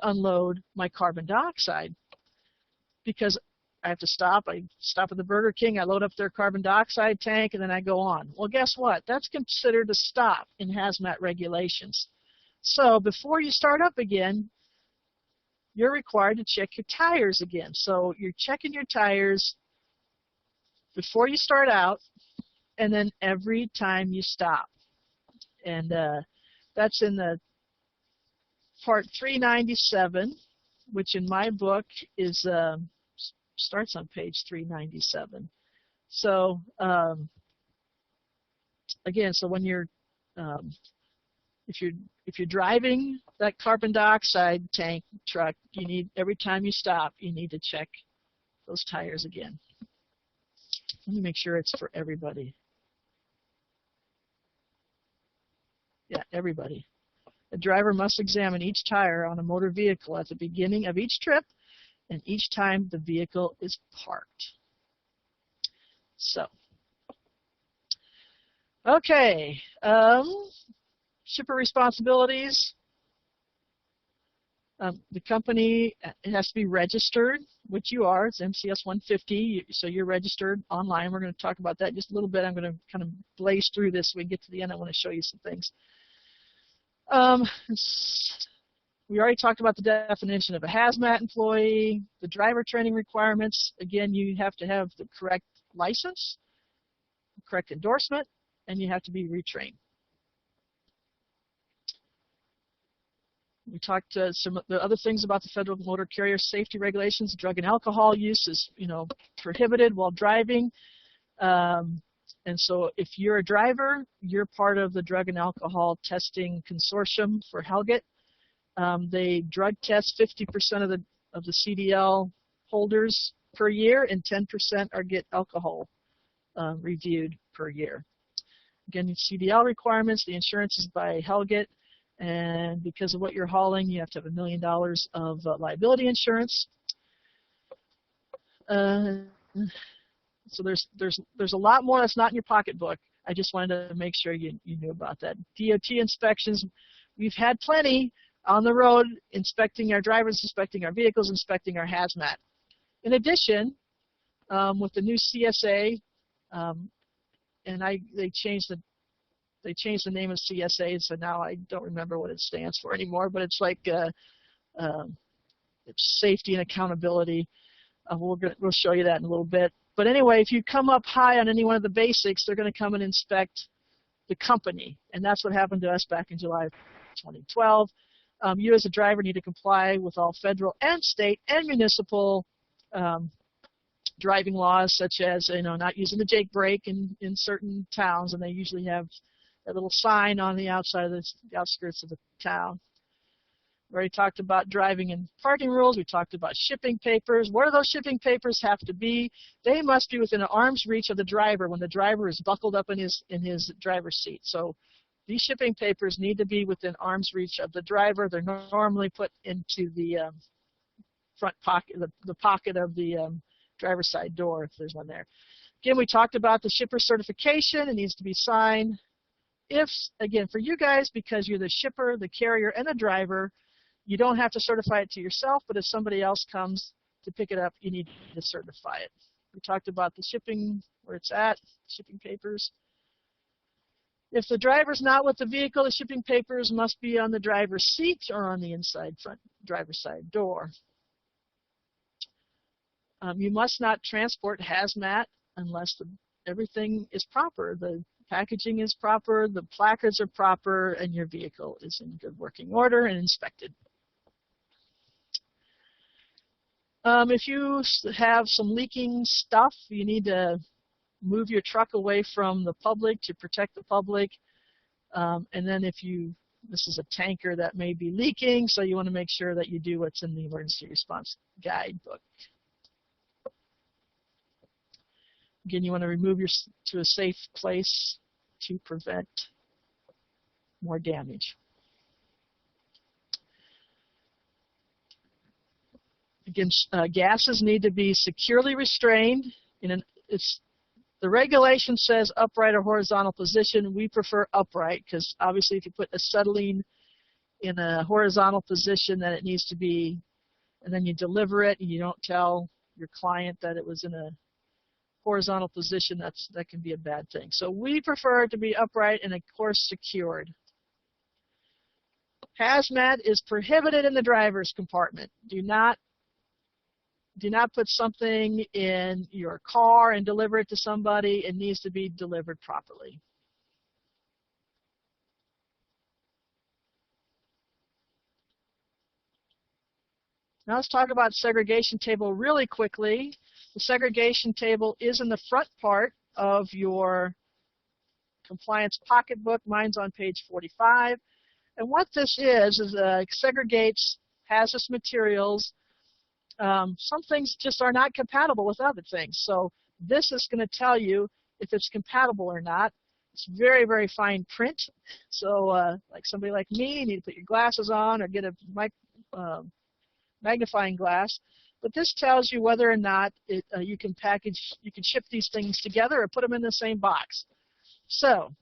unload my carbon dioxide because I have to stop. I stop at the Burger King. I load up their carbon dioxide tank, and then I go on. Well, guess what? That's considered a stop in HazMat regulations. So before you start up again, you're required to check your tires again. So you're checking your tires before you start out, and then every time you stop. And that's in the part 397, which in my book is starts on page 397. So again, so when you're if you're driving that carbon dioxide tank truck, you need, every time you stop, you need to check those tires again. Let me make sure it's for everybody. Yeah, everybody. The driver must examine each tire on a motor vehicle at the beginning of each trip and each time the vehicle is parked. So, okay, shipper responsibilities. The company, it has to be registered, which you are. It's MCS 150, so you're registered online. We're going to talk about that in just a little bit. I'm going to kind of blaze through this so we get to the end. I want to show you some things. We already talked about the definition of a HazMat employee, the driver training requirements. Again, you have to have the correct license, correct endorsement, and you have to be retrained. We talked some of the other things about the Federal Motor Carrier Safety Regulations. Drug and alcohol use is, prohibited while driving. And so if you're a driver, you're part of the Drug and Alcohol Testing Consortium for Helget. They drug test 50% of the CDL holders per year, and 10% get alcohol reviewed per year. Again, CDL requirements, the insurance is by Helget, and because of what you're hauling, you have to have $1 million of liability insurance. So there's a lot more that's not in your pocketbook. I just wanted to make sure you knew about that. DOT inspections, we've had plenty on the road, inspecting our drivers, inspecting our vehicles, inspecting our HazMat. In addition, with the new CSA, and they changed the name of CSA, so now I don't remember what it stands for anymore, but it's like it's safety and accountability. We'll show you that in a little bit. But anyway, if you come up high on any one of the basics, they're going to come and inspect the company. And that's what happened to us back in July of 2012. You as a driver need to comply with all federal and state and municipal driving laws, such as not using the Jake brake in certain towns, and they usually have a little sign on the outside of the outskirts of the town. We already talked about driving and parking rules. We talked about shipping papers. What do those shipping papers have to be? They must be within an arm's reach of the driver when the driver is buckled up in his driver's seat. So these shipping papers need to be within arm's reach of the driver. They're normally put into the front pocket, the pocket of the driver's side door, if there's one there. Again, we talked about the shipper certification. It needs to be signed. If, again, for you guys, because you're the shipper, the carrier, and the driver, you don't have to certify it to yourself, but if somebody else comes to pick it up, you need to certify it. We talked about the shipping, where it's at, shipping papers. If the driver's not with the vehicle, the shipping papers must be on the driver's seat or on the inside front driver's side door. You must not transport HazMat unless everything is proper. The packaging is proper, the placards are proper, and your vehicle is in good working order and inspected. If you have some leaking stuff, you need to move your truck away from the public to protect the public. And then this is a tanker that may be leaking, so you want to make sure that you do what's in the emergency response guidebook. Again, you want to remove to a safe place to prevent more damage. Again, gases need to be securely restrained. The regulation says upright or horizontal position. We prefer upright because obviously if you put acetylene in a horizontal position, then it needs to be, and then you deliver it and you don't tell your client that it was in a horizontal position, that can be a bad thing. So we prefer it to be upright and, of course, secured. HazMat is prohibited in the driver's compartment. Do not put something in your car and deliver it to somebody. It needs to be delivered properly. Now let's talk about segregation table really quickly. The segregation table is in the front part of your compliance pocketbook. Mine's on page 45. And what this is segregates hazardous materials. Some things just are not compatible with other things. So this is going to tell you if it's compatible or not. It's very, very fine print. So like somebody like me, you need to put your glasses on or get a magnifying glass. But this tells you whether or not you can ship these things together or put them in the same box. So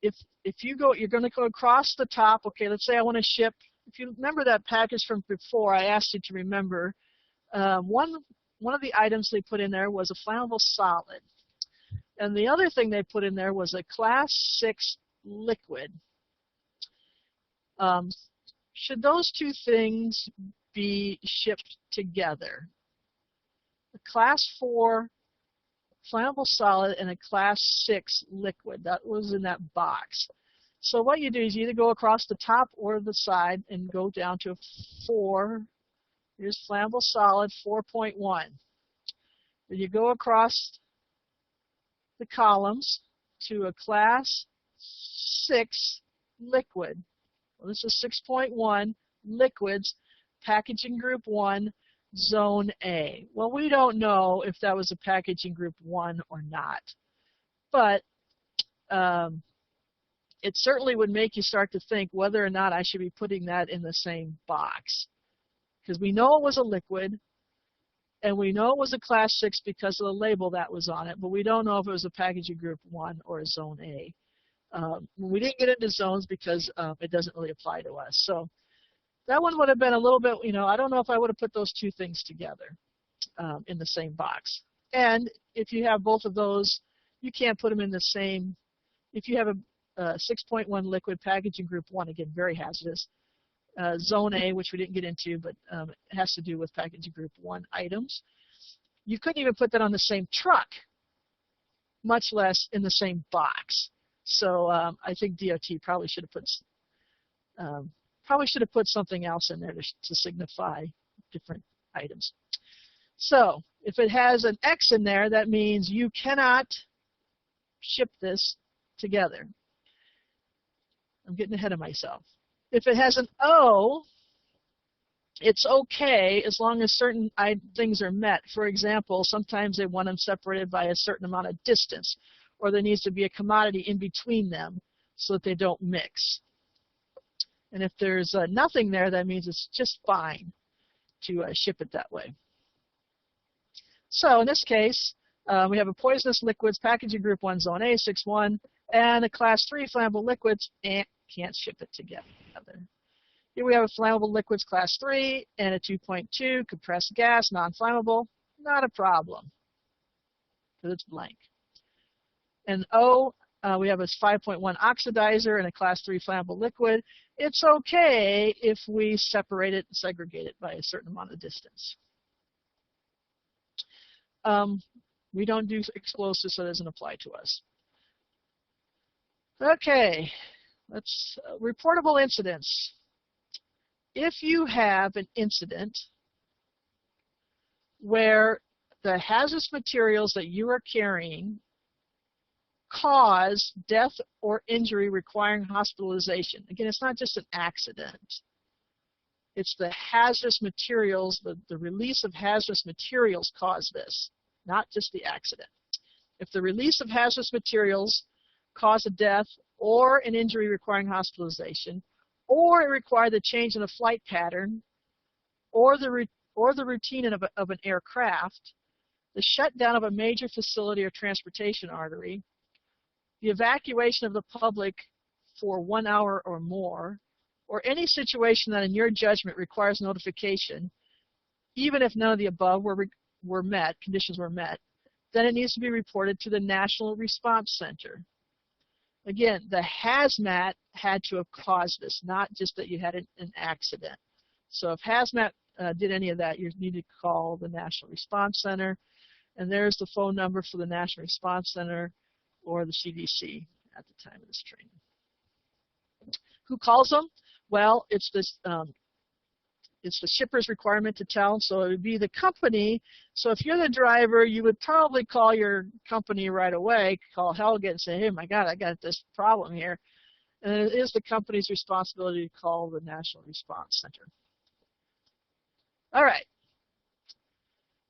if you're going to go across the top, okay, let's say I want to ship, if you remember that package from before, I asked you to remember, one of the items they put in there was a flammable solid. And the other thing they put in there was a Class 6 liquid. Should those two things be shipped together? A Class 4 flammable solid and a Class 6 liquid. That was in that box. So what you do is you either go across the top or the side and go down to a 4. Here's flammable solid 4.1. Then you go across the columns to a Class 6 liquid. Well, this is 6.1 liquids, packaging group 1, zone A. Well, we don't know if that was a packaging group 1 or not, but it certainly would make you start to think whether or not I should be putting that in the same box. Because we know it was a liquid, and we know it was a Class 6 because of the label that was on it, but we don't know if it was a packaging group 1 or a zone A. We didn't get into zones because it doesn't really apply to us. So that one would have been a little bit, I don't know if I would have put those two things together in the same box. And if you have both of those, you can't put them in the same. If you have a 6.1 liquid packaging group 1, again, very hazardous. Zone A, which we didn't get into, but it has to do with packaging group 1 items. You couldn't even put that on the same truck, much less in the same box. So I think DOT probably should have put something else in there to signify different items. So if it has an X in there, that means you cannot ship this together. I'm getting ahead of myself. If it has an O, it's okay as long as certain things are met. For example, sometimes they want them separated by a certain amount of distance, or there needs to be a commodity in between them so that they don't mix. And if there's nothing there, that means it's just fine to ship it that way. So in this case, we have a poisonous liquids packaging group 1 zone A 6.1 and a Class 3 flammable liquids, can't ship it together. Here we have a flammable liquids Class 3 and a 2.2 compressed gas non-flammable, not a problem because it's blank. And O, we have a 5.1 oxidizer and a Class 3 flammable liquid. It's okay if we separate it and segregate it by a certain amount of distance. We don't do explosives, so it doesn't apply to us. Okay, let's reportable incidents. If you have an incident where the hazardous materials that you are carrying cause death or injury requiring hospitalization. Again, it's not just an accident. It's the hazardous materials, the release of hazardous materials cause this, not just the accident. If the release of hazardous materials cause a death or an injury requiring hospitalization, or it required the change in a flight pattern, or the routine of an aircraft, the shutdown of a major facility or transportation artery, the evacuation of the public for 1 hour or more, or any situation that in your judgment requires notification, even if none of the above were met, conditions were met, then it needs to be reported to the National Response Center. Again, the HazMat had to have caused this, not just that you had an accident. So if HazMat did any of that, you need to call the National Response Center. And there's the phone number for the National Response Center or the CDC at the time of this training. Who calls them? Well, it's the shipper's requirement to tell, so it would be the company. So if you're the driver, you would probably call your company right away, call Helga and say, hey, my God, I got this problem here. And it is the company's responsibility to call the National Response Center. All right.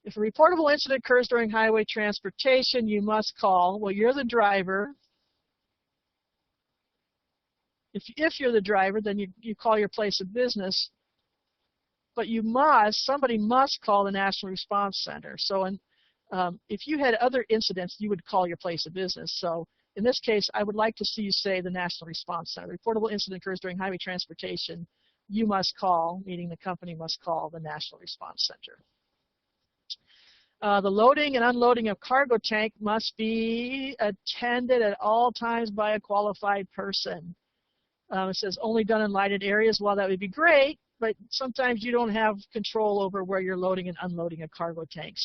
If a reportable incident occurs during highway transportation, you must call. Well, you're the driver. If you're the driver, then you call your place of business. But somebody must call the National Response Center. So if you had other incidents, you would call your place of business. So in this case, I would like to see you say the National Response Center. Reportable incident occurs during highway transportation. You must call, meaning the company must call the National Response Center. The loading and unloading of cargo tank must be attended at all times by a qualified person. It says only done in lighted areas. Well, that would be great, but sometimes you don't have control over where you're loading and unloading a cargo tank.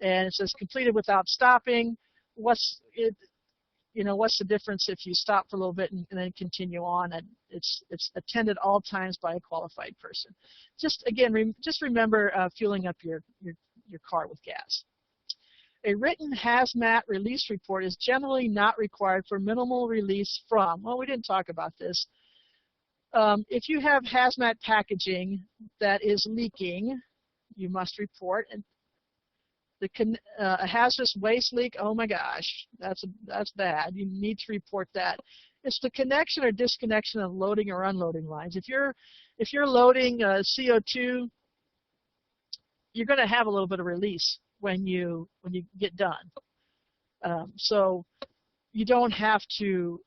And it says completed without stopping. What's the difference if you stop for a little bit and then continue on? And it's attended all times by a qualified person. Just again, just remember fueling up your car with gas. A written HazMat release report is generally not required for minimal release from. Well, we didn't talk about this. If you have HazMat packaging that is leaking, you must report. And a hazardous waste leak, oh my gosh, that's bad. You need to report that. It's the connection or disconnection of loading or unloading lines. If you're loading CO2, you're going to have a little bit of release when you get done. So you don't have to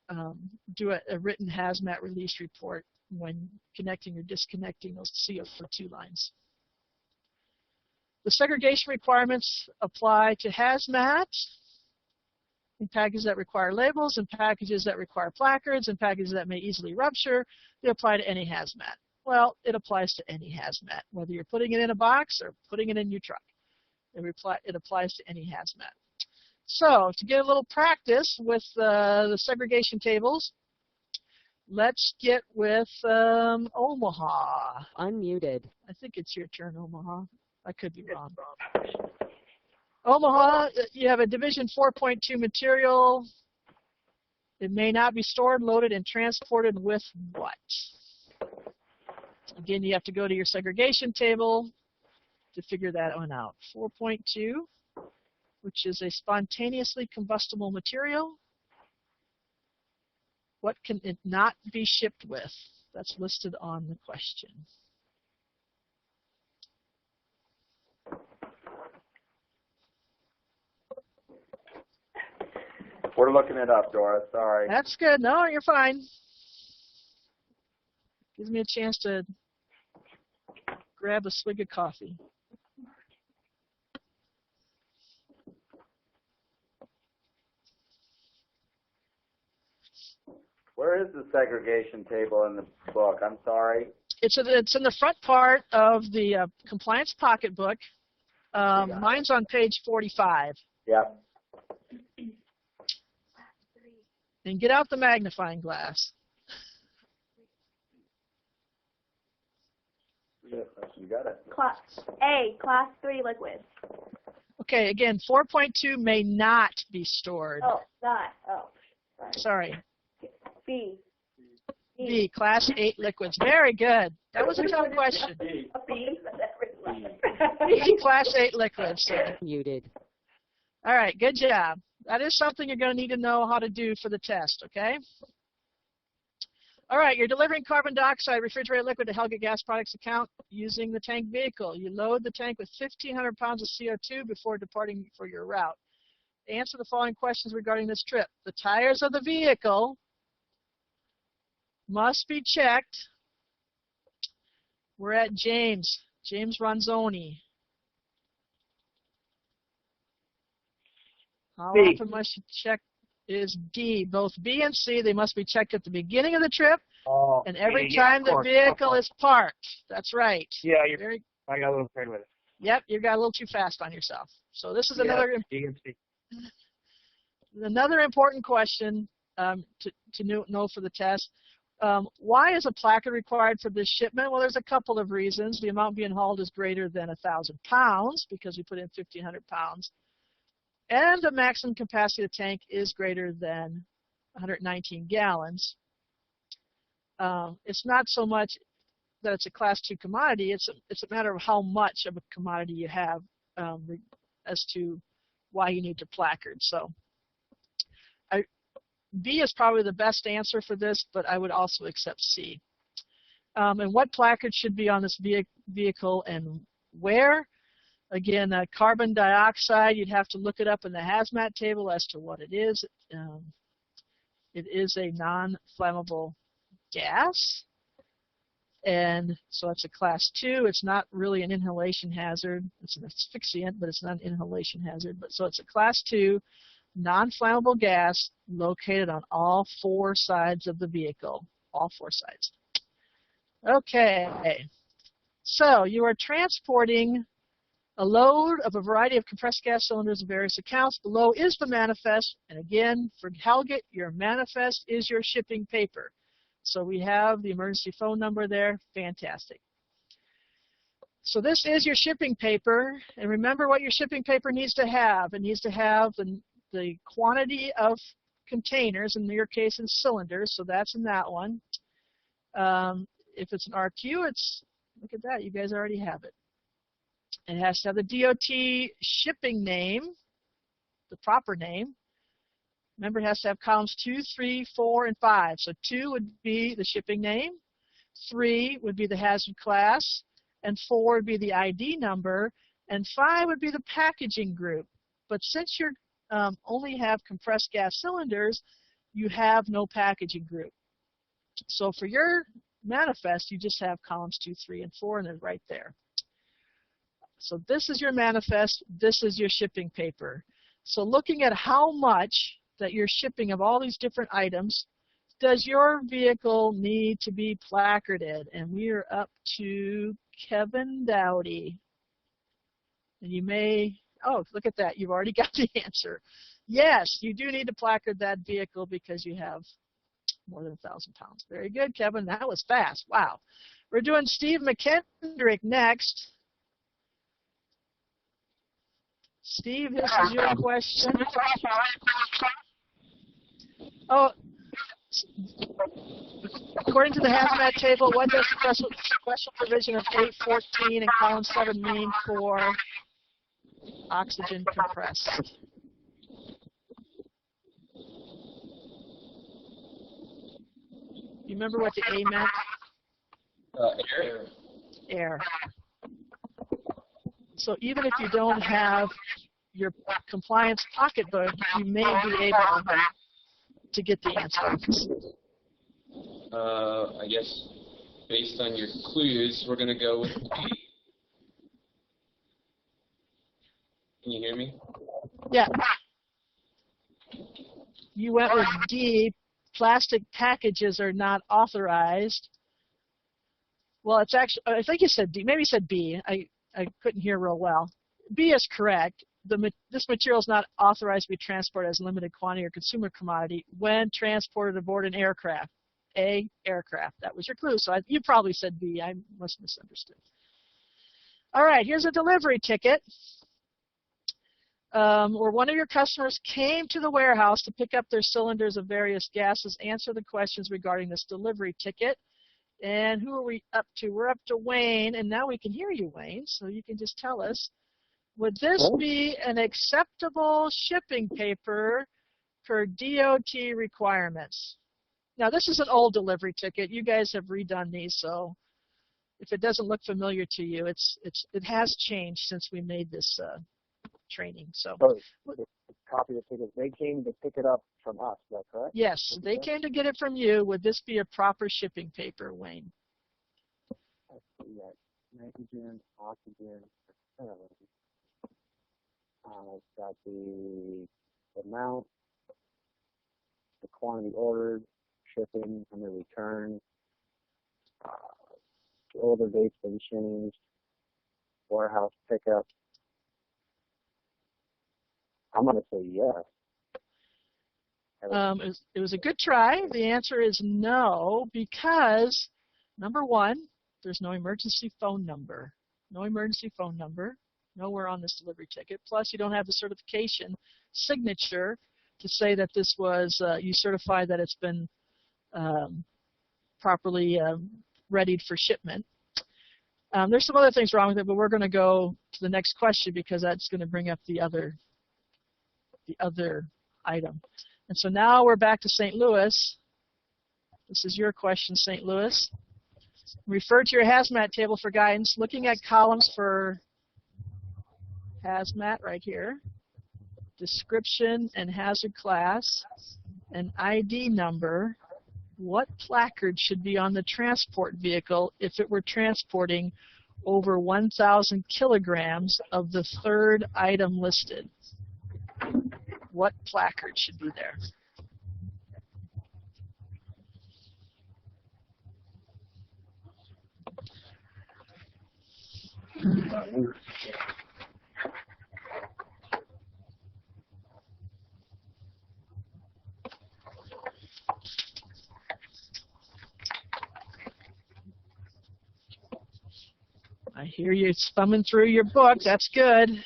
do a written HazMat release report when connecting or disconnecting those CO2 lines. The segregation requirements apply to HazMat in packages that require labels, in packages that require placards, in packages that may easily rupture. They apply to any HazMat. Well, it applies to any HazMat, whether you're putting it in a box or putting it in your truck. It applies to any HazMat. So to get a little practice with the segregation tables, let's get with Omaha. Unmuted. I think it's your turn, Omaha. I could be wrong. Omaha, you have a Division 4.2 material. It may not be stored, loaded, and transported with what? Again, you have to go to your segregation table to figure that one out. 4.2, which is a spontaneously combustible material. What can it not be shipped with? That's listed on the question. We're looking it up, Dora. Sorry. That's good. No, you're fine. Gives me a chance to grab a swig of coffee. Where is the segregation table in the book? I'm sorry. It's in the front part of the compliance pocketbook. Mine's on page 45. Yep. And get out the magnifying glass. You got it. Class 3 liquids. Okay, again, 4.2 may not be stored. Oh, not. Oh, sorry. B. B, Class 8 liquids. Very good. That was a tough question. B. B, Class 8 liquids. Muted. All right, good job. That is something you're going to need to know how to do for the test, okay? All right, you're delivering carbon dioxide refrigerated liquid to Helga Gas Products account using the tank vehicle. You load the tank with 1,500 pounds of CO2 before departing for your route. Answer the following questions regarding this trip. The tires of the vehicle must be checked We're at James. James Ronzoni. How B. often must you check is D. Both B and C, they must be checked at the beginning of the trip Oh, and every yeah, time of the course, vehicle of course. is parked. That's right. Yeah, Very, I got a little afraid with it. yep, you got a little too fast on yourself. So this is Yeah, another B and C. important question to know for the test. Why is a placard required for this shipment? Well, there's a couple of reasons. The amount being hauled is greater than 1,000 pounds because we put in 1,500 pounds. And the maximum capacity of the tank is greater than 119 gallons. It's not so much that it's a Class 2 commodity. It's a matter of how much of a commodity you have as to why you need to placard. So B is probably the best answer for this, but I would also accept C. And what placard should be on this vehicle and where? Again, carbon dioxide, you'd have to look it up in the HazMat table as to what it is. It is a non-flammable gas, and so it's a Class 2. It's not really an inhalation hazard. It's an asphyxiant, but it's not an inhalation hazard. So it's a Class 2 non-flammable gas located on all 4 sides of the vehicle, all 4 sides. Okay, so you are transporting a load of a variety of compressed gas cylinders of various accounts. Below is the manifest, and again, for Helget, your manifest is your shipping paper. So we have the emergency phone number there. Fantastic. So this is your shipping paper, and remember what your shipping paper needs to have. It needs to have the quantity of containers, in your case, in cylinders, so that's in that one. If it's an RQ, look at that, you guys already have it. It has to have the DOT shipping name, the proper name. Remember, it has to have columns 2, 3, 4, and 5. So 2 would be the shipping name, 3 would be the hazard class, and 4 would be the ID number, and 5 would be the packaging group. But since you only have compressed gas cylinders, you have no packaging group. So for your manifest, you just have columns 2, 3, and 4, and they're right there. So this is your manifest, this is your shipping paper. So looking at how much that you're shipping of all these different items, does your vehicle need to be placarded? And we are up to Kevin Dowdy. And you may, oh, look at that, you've already got the answer. Yes, you do need to placard that vehicle because you have more than 1,000 pounds. Very good, Kevin, that was fast, wow. We're doing Steve McKendrick next. Steve, this is your question. Oh, according to the HazMat table, what does the special provision of 814 and column 7 mean for oxygen compressed? You remember what the A meant? Air. Air. So even if you don't have your compliance pocketbook, you may be able to get the answer. I guess based on your clues, we're going to go with B. Can you hear me? Yeah. You went with D. Plastic packages are not authorized. Well, it's actually, I think you said D. Maybe you said B. I couldn't hear real well. B is correct. This material is not authorized to be transported as a limited quantity or consumer commodity when transported aboard an aircraft. A, aircraft. That was your clue. So you probably said B. I must have misunderstood. All right, here's a delivery ticket. Or one of your customers came to the warehouse to pick up their cylinders of various gases. Answer the questions regarding this delivery ticket. And who are we up to? We're up to Wayne, and now we can hear you, Wayne, so you can just tell us, would this be an acceptable shipping paper per DOT requirements? Now, this is an old delivery ticket. You guys have redone these, so if it doesn't look familiar to you, it has changed since we made this training. So the copy of the ticket, they came to pick it up from us, is that correct? Yes, they came to get it from you. Would this be a proper shipping paper, Wayne? We got nitrogen, oxygen, it's got the amount, the quantity ordered, shipping, and the return, the order date's been changed, warehouse pickup. I'm going to say yes. It was a good try. The answer is no, because, number one, there's no emergency phone number. No emergency phone number, nowhere on this delivery ticket. Plus, you don't have the certification signature to say that this was, you certify that it's been properly readied for shipment. There's some other things wrong with it, but we're going to go to the next question because that's going to bring up the other item. And so now we're back to St. Louis. This is your question, St. Louis. Refer to your HazMat table for guidance. Looking at columns for HazMat right here, description and hazard class, and ID number, what placard should be on the transport vehicle if it were transporting over 1,000 kilograms of the third item listed? What placard should be there? I hear you thumbing through your book. That's good.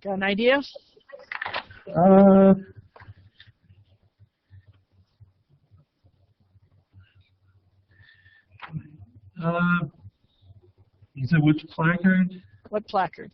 Got an idea? You said which placard? What placard?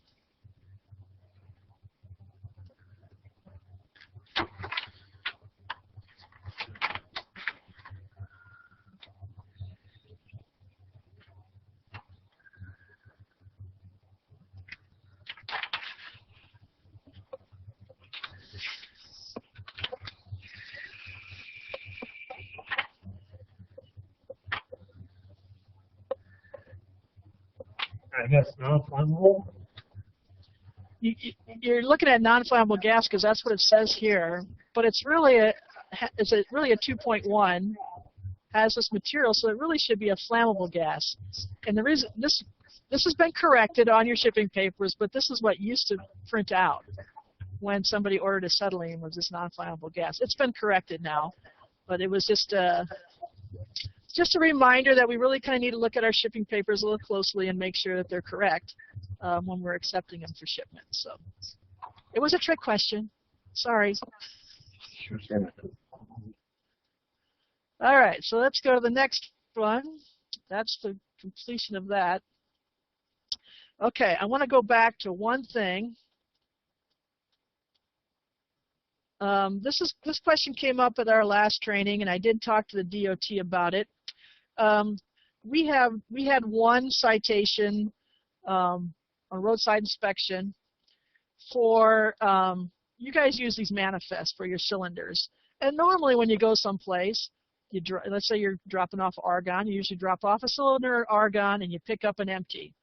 I guess non-flammable. You're looking at non-flammable gas because that's what it says here, but it's really a 2.1 hazardous material, so it really should be a flammable gas. And the reason this has been corrected on your shipping papers, but this is what used to print out when somebody ordered acetylene was this non-flammable gas. It's been corrected now, but it was just a reminder that we really kind of need to look at our shipping papers a little closely and make sure that they're correct when we're accepting them for shipment. So it was a trick question. Sorry. All right, so let's go to the next one. That's the completion of that. Okay, I want to go back to one thing. This question came up at our last training, and I did talk to the DOT about it. We had one citation on roadside inspection for you guys use these manifests for your cylinders, and normally when you go someplace, let's say you're dropping off argon, you usually drop off a cylinder of argon and you pick up an empty,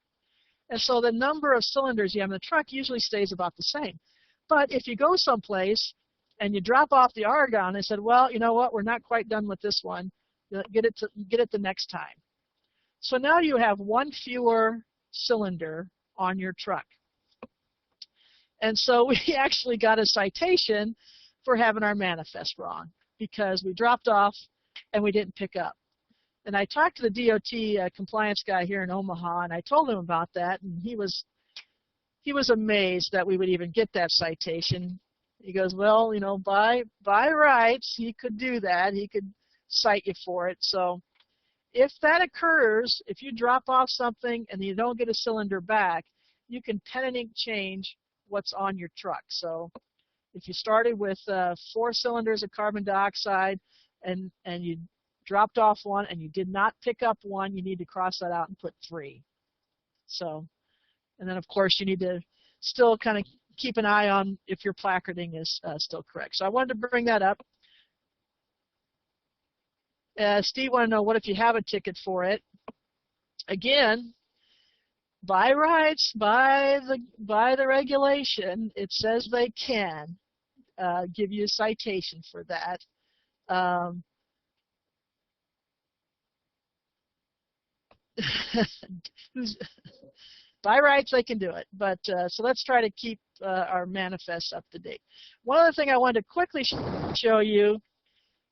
and so the number of cylinders you have in the truck usually stays about the same. But if you go someplace and you drop off the argon and said, well, you know what, we're not quite done with this one, get it the next time. So now you have one fewer cylinder on your truck. And so we actually got a citation for having our manifest wrong because we dropped off and we didn't pick up. And I talked to the DOT compliance guy here in Omaha, and I told him about that, and he was amazed that we would even get that citation. He goes, well, you know, by rights, he could do that. He could cite you for it. So if that occurs, if you drop off something and you don't get a cylinder back, you can pen and ink change what's on your truck. So if you started with 4 cylinders of carbon dioxide and you dropped off one and you did not pick up one, you need to cross that out and put 3. So, and then of course you need to still kind of keep an eye on if your placarding is still correct. So I wanted to bring that up. Steve wanted to know, what if you have a ticket for it? Again, by rights, by the regulation, it says they can give you a citation for that. By rights, they can do it. But so let's try to keep our manifests up to date. One other thing I wanted to quickly show you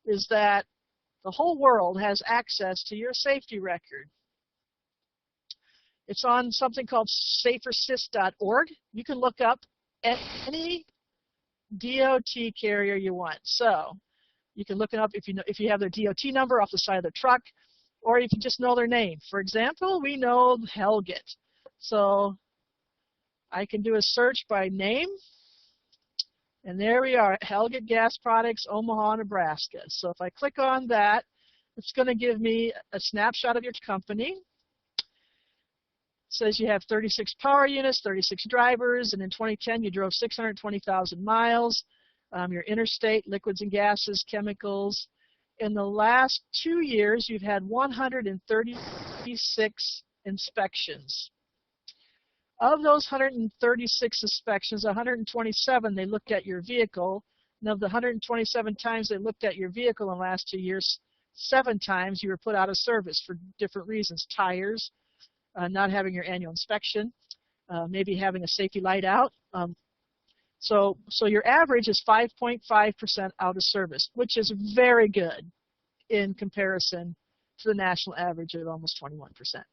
is that the whole world has access to your safety record. It's on something called safersys.org. You can look up any DOT carrier you want. So you can look it up if you have their DOT number off the side of the truck, or if you just know their name. For example, we know Helget. So I can do a search by name, and there we are, Helget Gas Products, Omaha, Nebraska. So if I click on that, it's going to give me a snapshot of your company. It says you have 36 power units, 36 drivers, and in 2010 you drove 620,000 miles. Your interstate, liquids and gases, chemicals. In the last 2 years, you've had 136 inspections. Of those 136 inspections, 127, they looked at your vehicle. And of the 127 times they looked at your vehicle in the last 2 years, 7 times you were put out of service for different reasons. Tires, not having your annual inspection, maybe having a safety light out. So your average is 5.5% out of service, which is very good in comparison to the national average of almost 21%.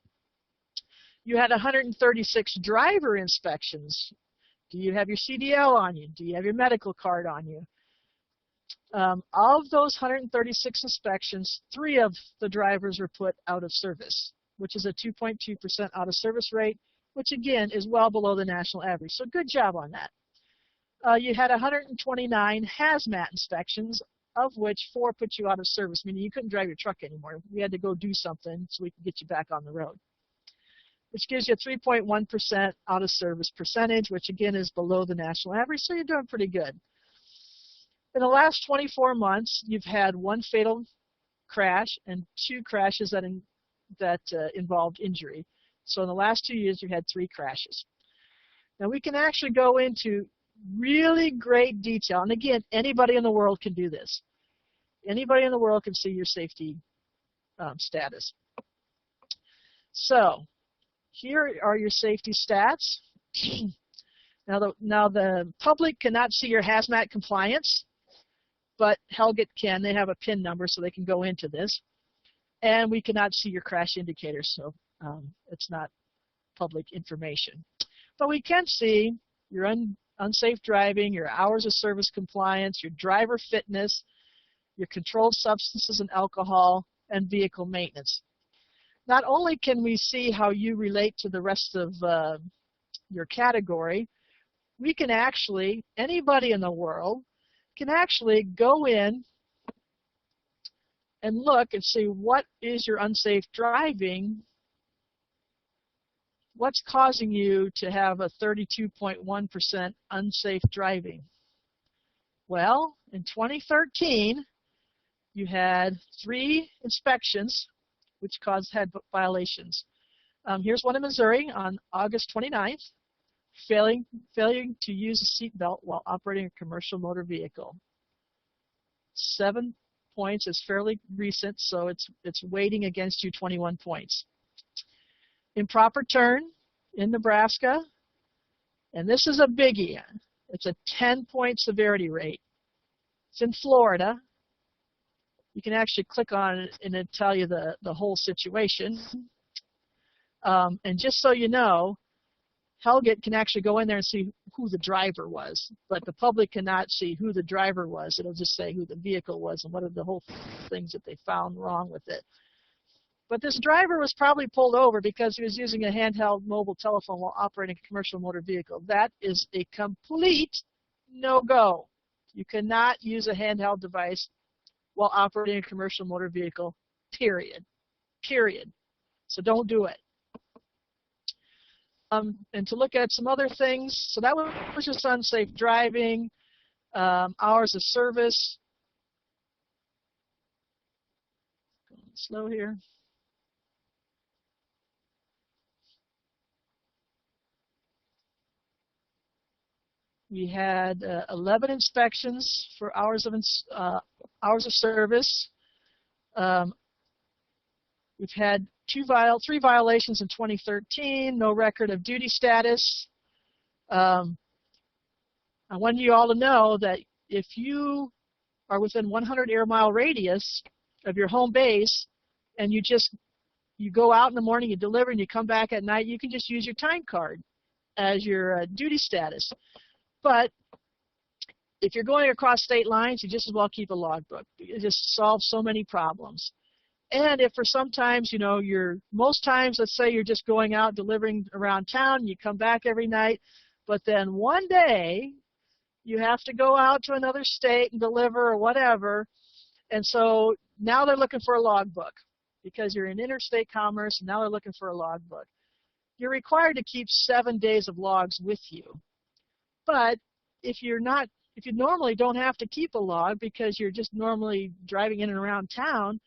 You had 136 driver inspections. Do you have your CDL on you? Do you have your medical card on you? Of those 136 inspections, 3 of the drivers were put out of service, which is a 2.2% out of service rate, which again is well below the national average. So good job on that. You had 129 HazMat inspections, of which 4 put you out of service, meaning you couldn't drive your truck anymore. We had to go do something so we could get you back on the road, which gives you a 3.1% out of service percentage, which again is below the national average, so you're doing pretty good. In the last 24 months, you've had 1 fatal crash and 2 crashes that involved injury. So in the last 2 years, you've had 3 crashes. Now we can actually go into really great detail, and again, anybody in the world can do this. Anybody in the world can see your safety status. So here are your safety stats. Now the public cannot see your HazMat compliance, but Helget can. They have a PIN number, so they can go into this. And we cannot see your crash indicators, so it's not public information. But we can see your unsafe driving, your hours of service compliance, your driver fitness, your controlled substances and alcohol, and vehicle maintenance. Not only can we see how you relate to the rest of your category, we can actually, anybody in the world, can actually go in and look and see what is your unsafe driving, what's causing you to have a 32.1% unsafe driving. Well, in 2013, you had 3 inspections which had violations. Here's one in Missouri on August 29th, failing to use a seat belt while operating a commercial motor vehicle. 7 points is fairly recent, so it's weighting against you 21 points. Improper turn in Nebraska, and this is a biggie. It's a 10-point severity rate. It's in Florida. You can actually click on it and it'll tell you the whole situation. And just so you know, Helget can actually go in there and see who the driver was, but the public cannot see who the driver was. It'll just say who the vehicle was and what are the whole things that they found wrong with it. But this driver was probably pulled over because he was using a handheld mobile telephone while operating a commercial motor vehicle. That is a complete no-go. You cannot use a handheld device while operating a commercial motor vehicle, period. Period. So don't do it. And to look at some other things, so that was just unsafe driving, hours of service. Going slow here. We had 11 inspections for hours of service. We've had three violations in 2013, no record of duty status. I want you all to know that if you are within 100 air mile radius of your home base and you go out in the morning, you deliver, and you come back at night, you can just use your time card as your duty status. But if you're going across state lines, you just as well keep a logbook. It just solves so many problems. And if for sometimes, you know, most times, let's say you're just going out delivering around town, and you come back every night, but then one day you have to go out to another state and deliver or whatever, and so now they're looking for a logbook because you're in interstate commerce, and now they're looking for a logbook. You're required to keep 7 days of logs with you. But if you normally don't have to keep a log because you're just normally driving in and around town,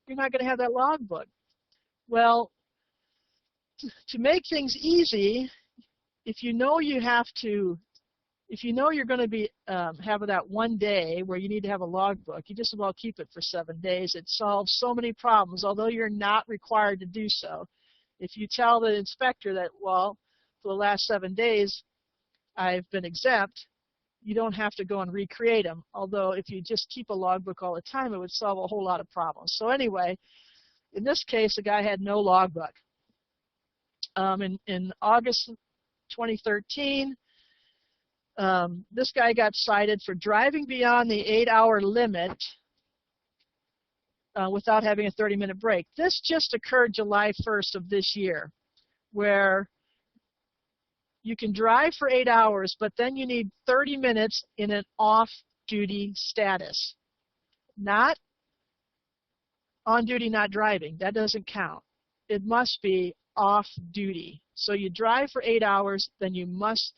you're not going to have that logbook. Well, to make things easy, if you know you're going to be having that one day where you need to have a logbook, you just as well keep it for 7 days. It solves so many problems, although you're not required to do so. If you tell the inspector that, well, for the last 7 days I've been exempt, you don't have to go and recreate them. Although if you just keep a logbook all the time, it would solve a whole lot of problems. So anyway, in this case, the guy had no logbook. In August 2013, this guy got cited for driving beyond the 8-hour limit without having a 30-minute break. This just occurred July 1st of this year, where you can drive for 8 hours, but then you need 30 minutes in an off-duty status. Not on duty, not driving. That doesn't count. It must be off-duty. So you drive for 8 hours, then you must,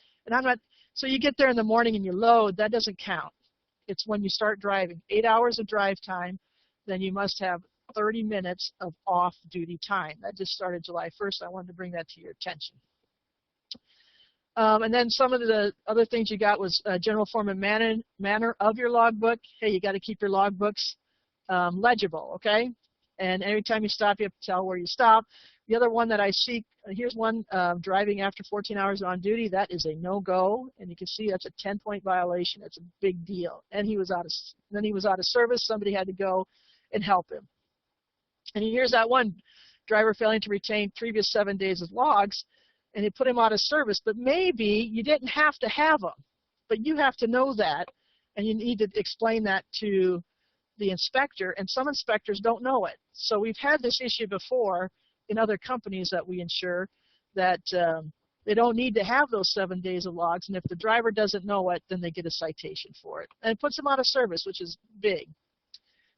so you get there in the morning and you load, that doesn't count. It's when you start driving. 8 hours of drive time, then you must have 30 minutes of off-duty time. That just started July 1st. I wanted to bring that to your attention. And then some of the other things you got was general form and manner of your logbook. Hey, you got to keep your logbooks legible, okay? And every time you stop, you have to tell where you stop. The other one that I see, here's one, driving after 14 hours on duty. That is a no-go, and you can see that's a 10-point violation. That's a big deal. And he was out of service. Somebody had to go and help him. And here's that one driver failing to retain previous 7 days of logs, and they put him out of service. But maybe you didn't have to have them, but you have to know that, and you need to explain that to the inspector, and some inspectors don't know it. So we've had this issue before in other companies that we insure, that they don't need to have those 7 days of logs, and if the driver doesn't know it, then they get a citation for it. And it puts them out of service, which is big.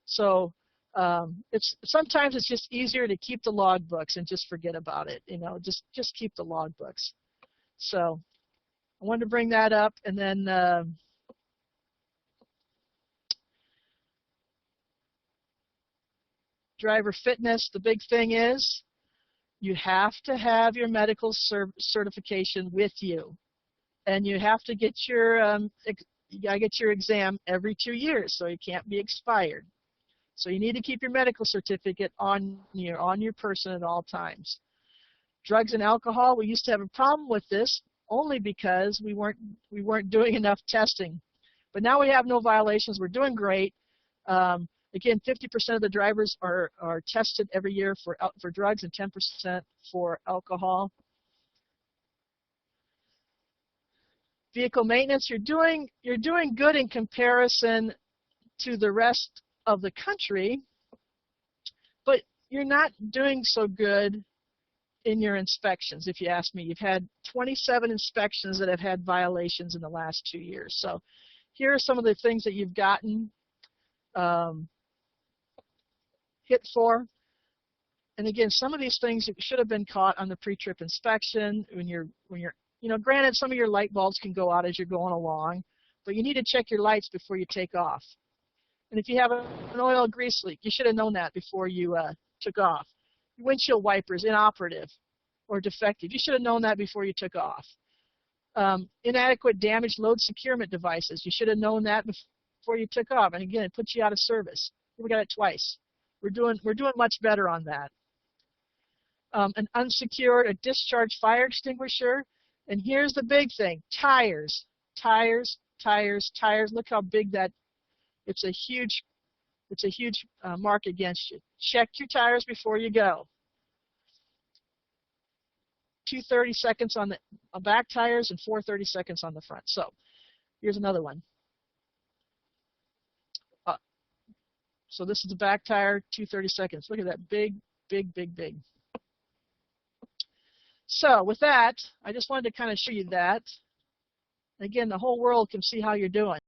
So sometimes it's just easier to keep the logbooks and just forget about it. You know, just keep the logbooks. So I wanted to bring that up, and then driver fitness. The big thing is you have to have your medical certification with you, and you have to get your exam every 2 years, so it can't be expired. So you need to keep your medical certificate on your person at all times. Drugs and alcohol, we used to have a problem with this only because we weren't doing enough testing. But now we have no violations. We're doing great. Again, 50% of the drivers are tested every year for drugs and 10% for alcohol. Vehicle maintenance, you're doing good in comparison to the rest of the country, but you're not doing so good in your inspections, if you ask me. You've had 27 inspections that have had violations in the last 2 years. So here are some of the things that you've gotten hit for. And again, some of these things should have been caught on the pre-trip inspection when you're granted, some of your light bulbs can go out as you're going along, but you need to check your lights before you take off. And if you have an oil grease leak, you should have known that before you took off. Windshield wipers inoperative or defective. You should have known that before you took off. Inadequate damaged load securement devices. You should have known that before you took off. And again, it puts you out of service. We got it twice. We're doing much better on that. An unsecured, a discharged fire extinguisher. And here's the big thing: tires, tires, tires, tires. Look how big that. It's a huge mark against you. Check your tires before you go. 2 30 seconds on the back tires and 4 30 seconds on the front. So here's another one. So this is the back tire, 2 30 seconds. Look at that, big, big, big, big. So with that, I just wanted to kind of show you that. Again, the whole world can see how you're doing.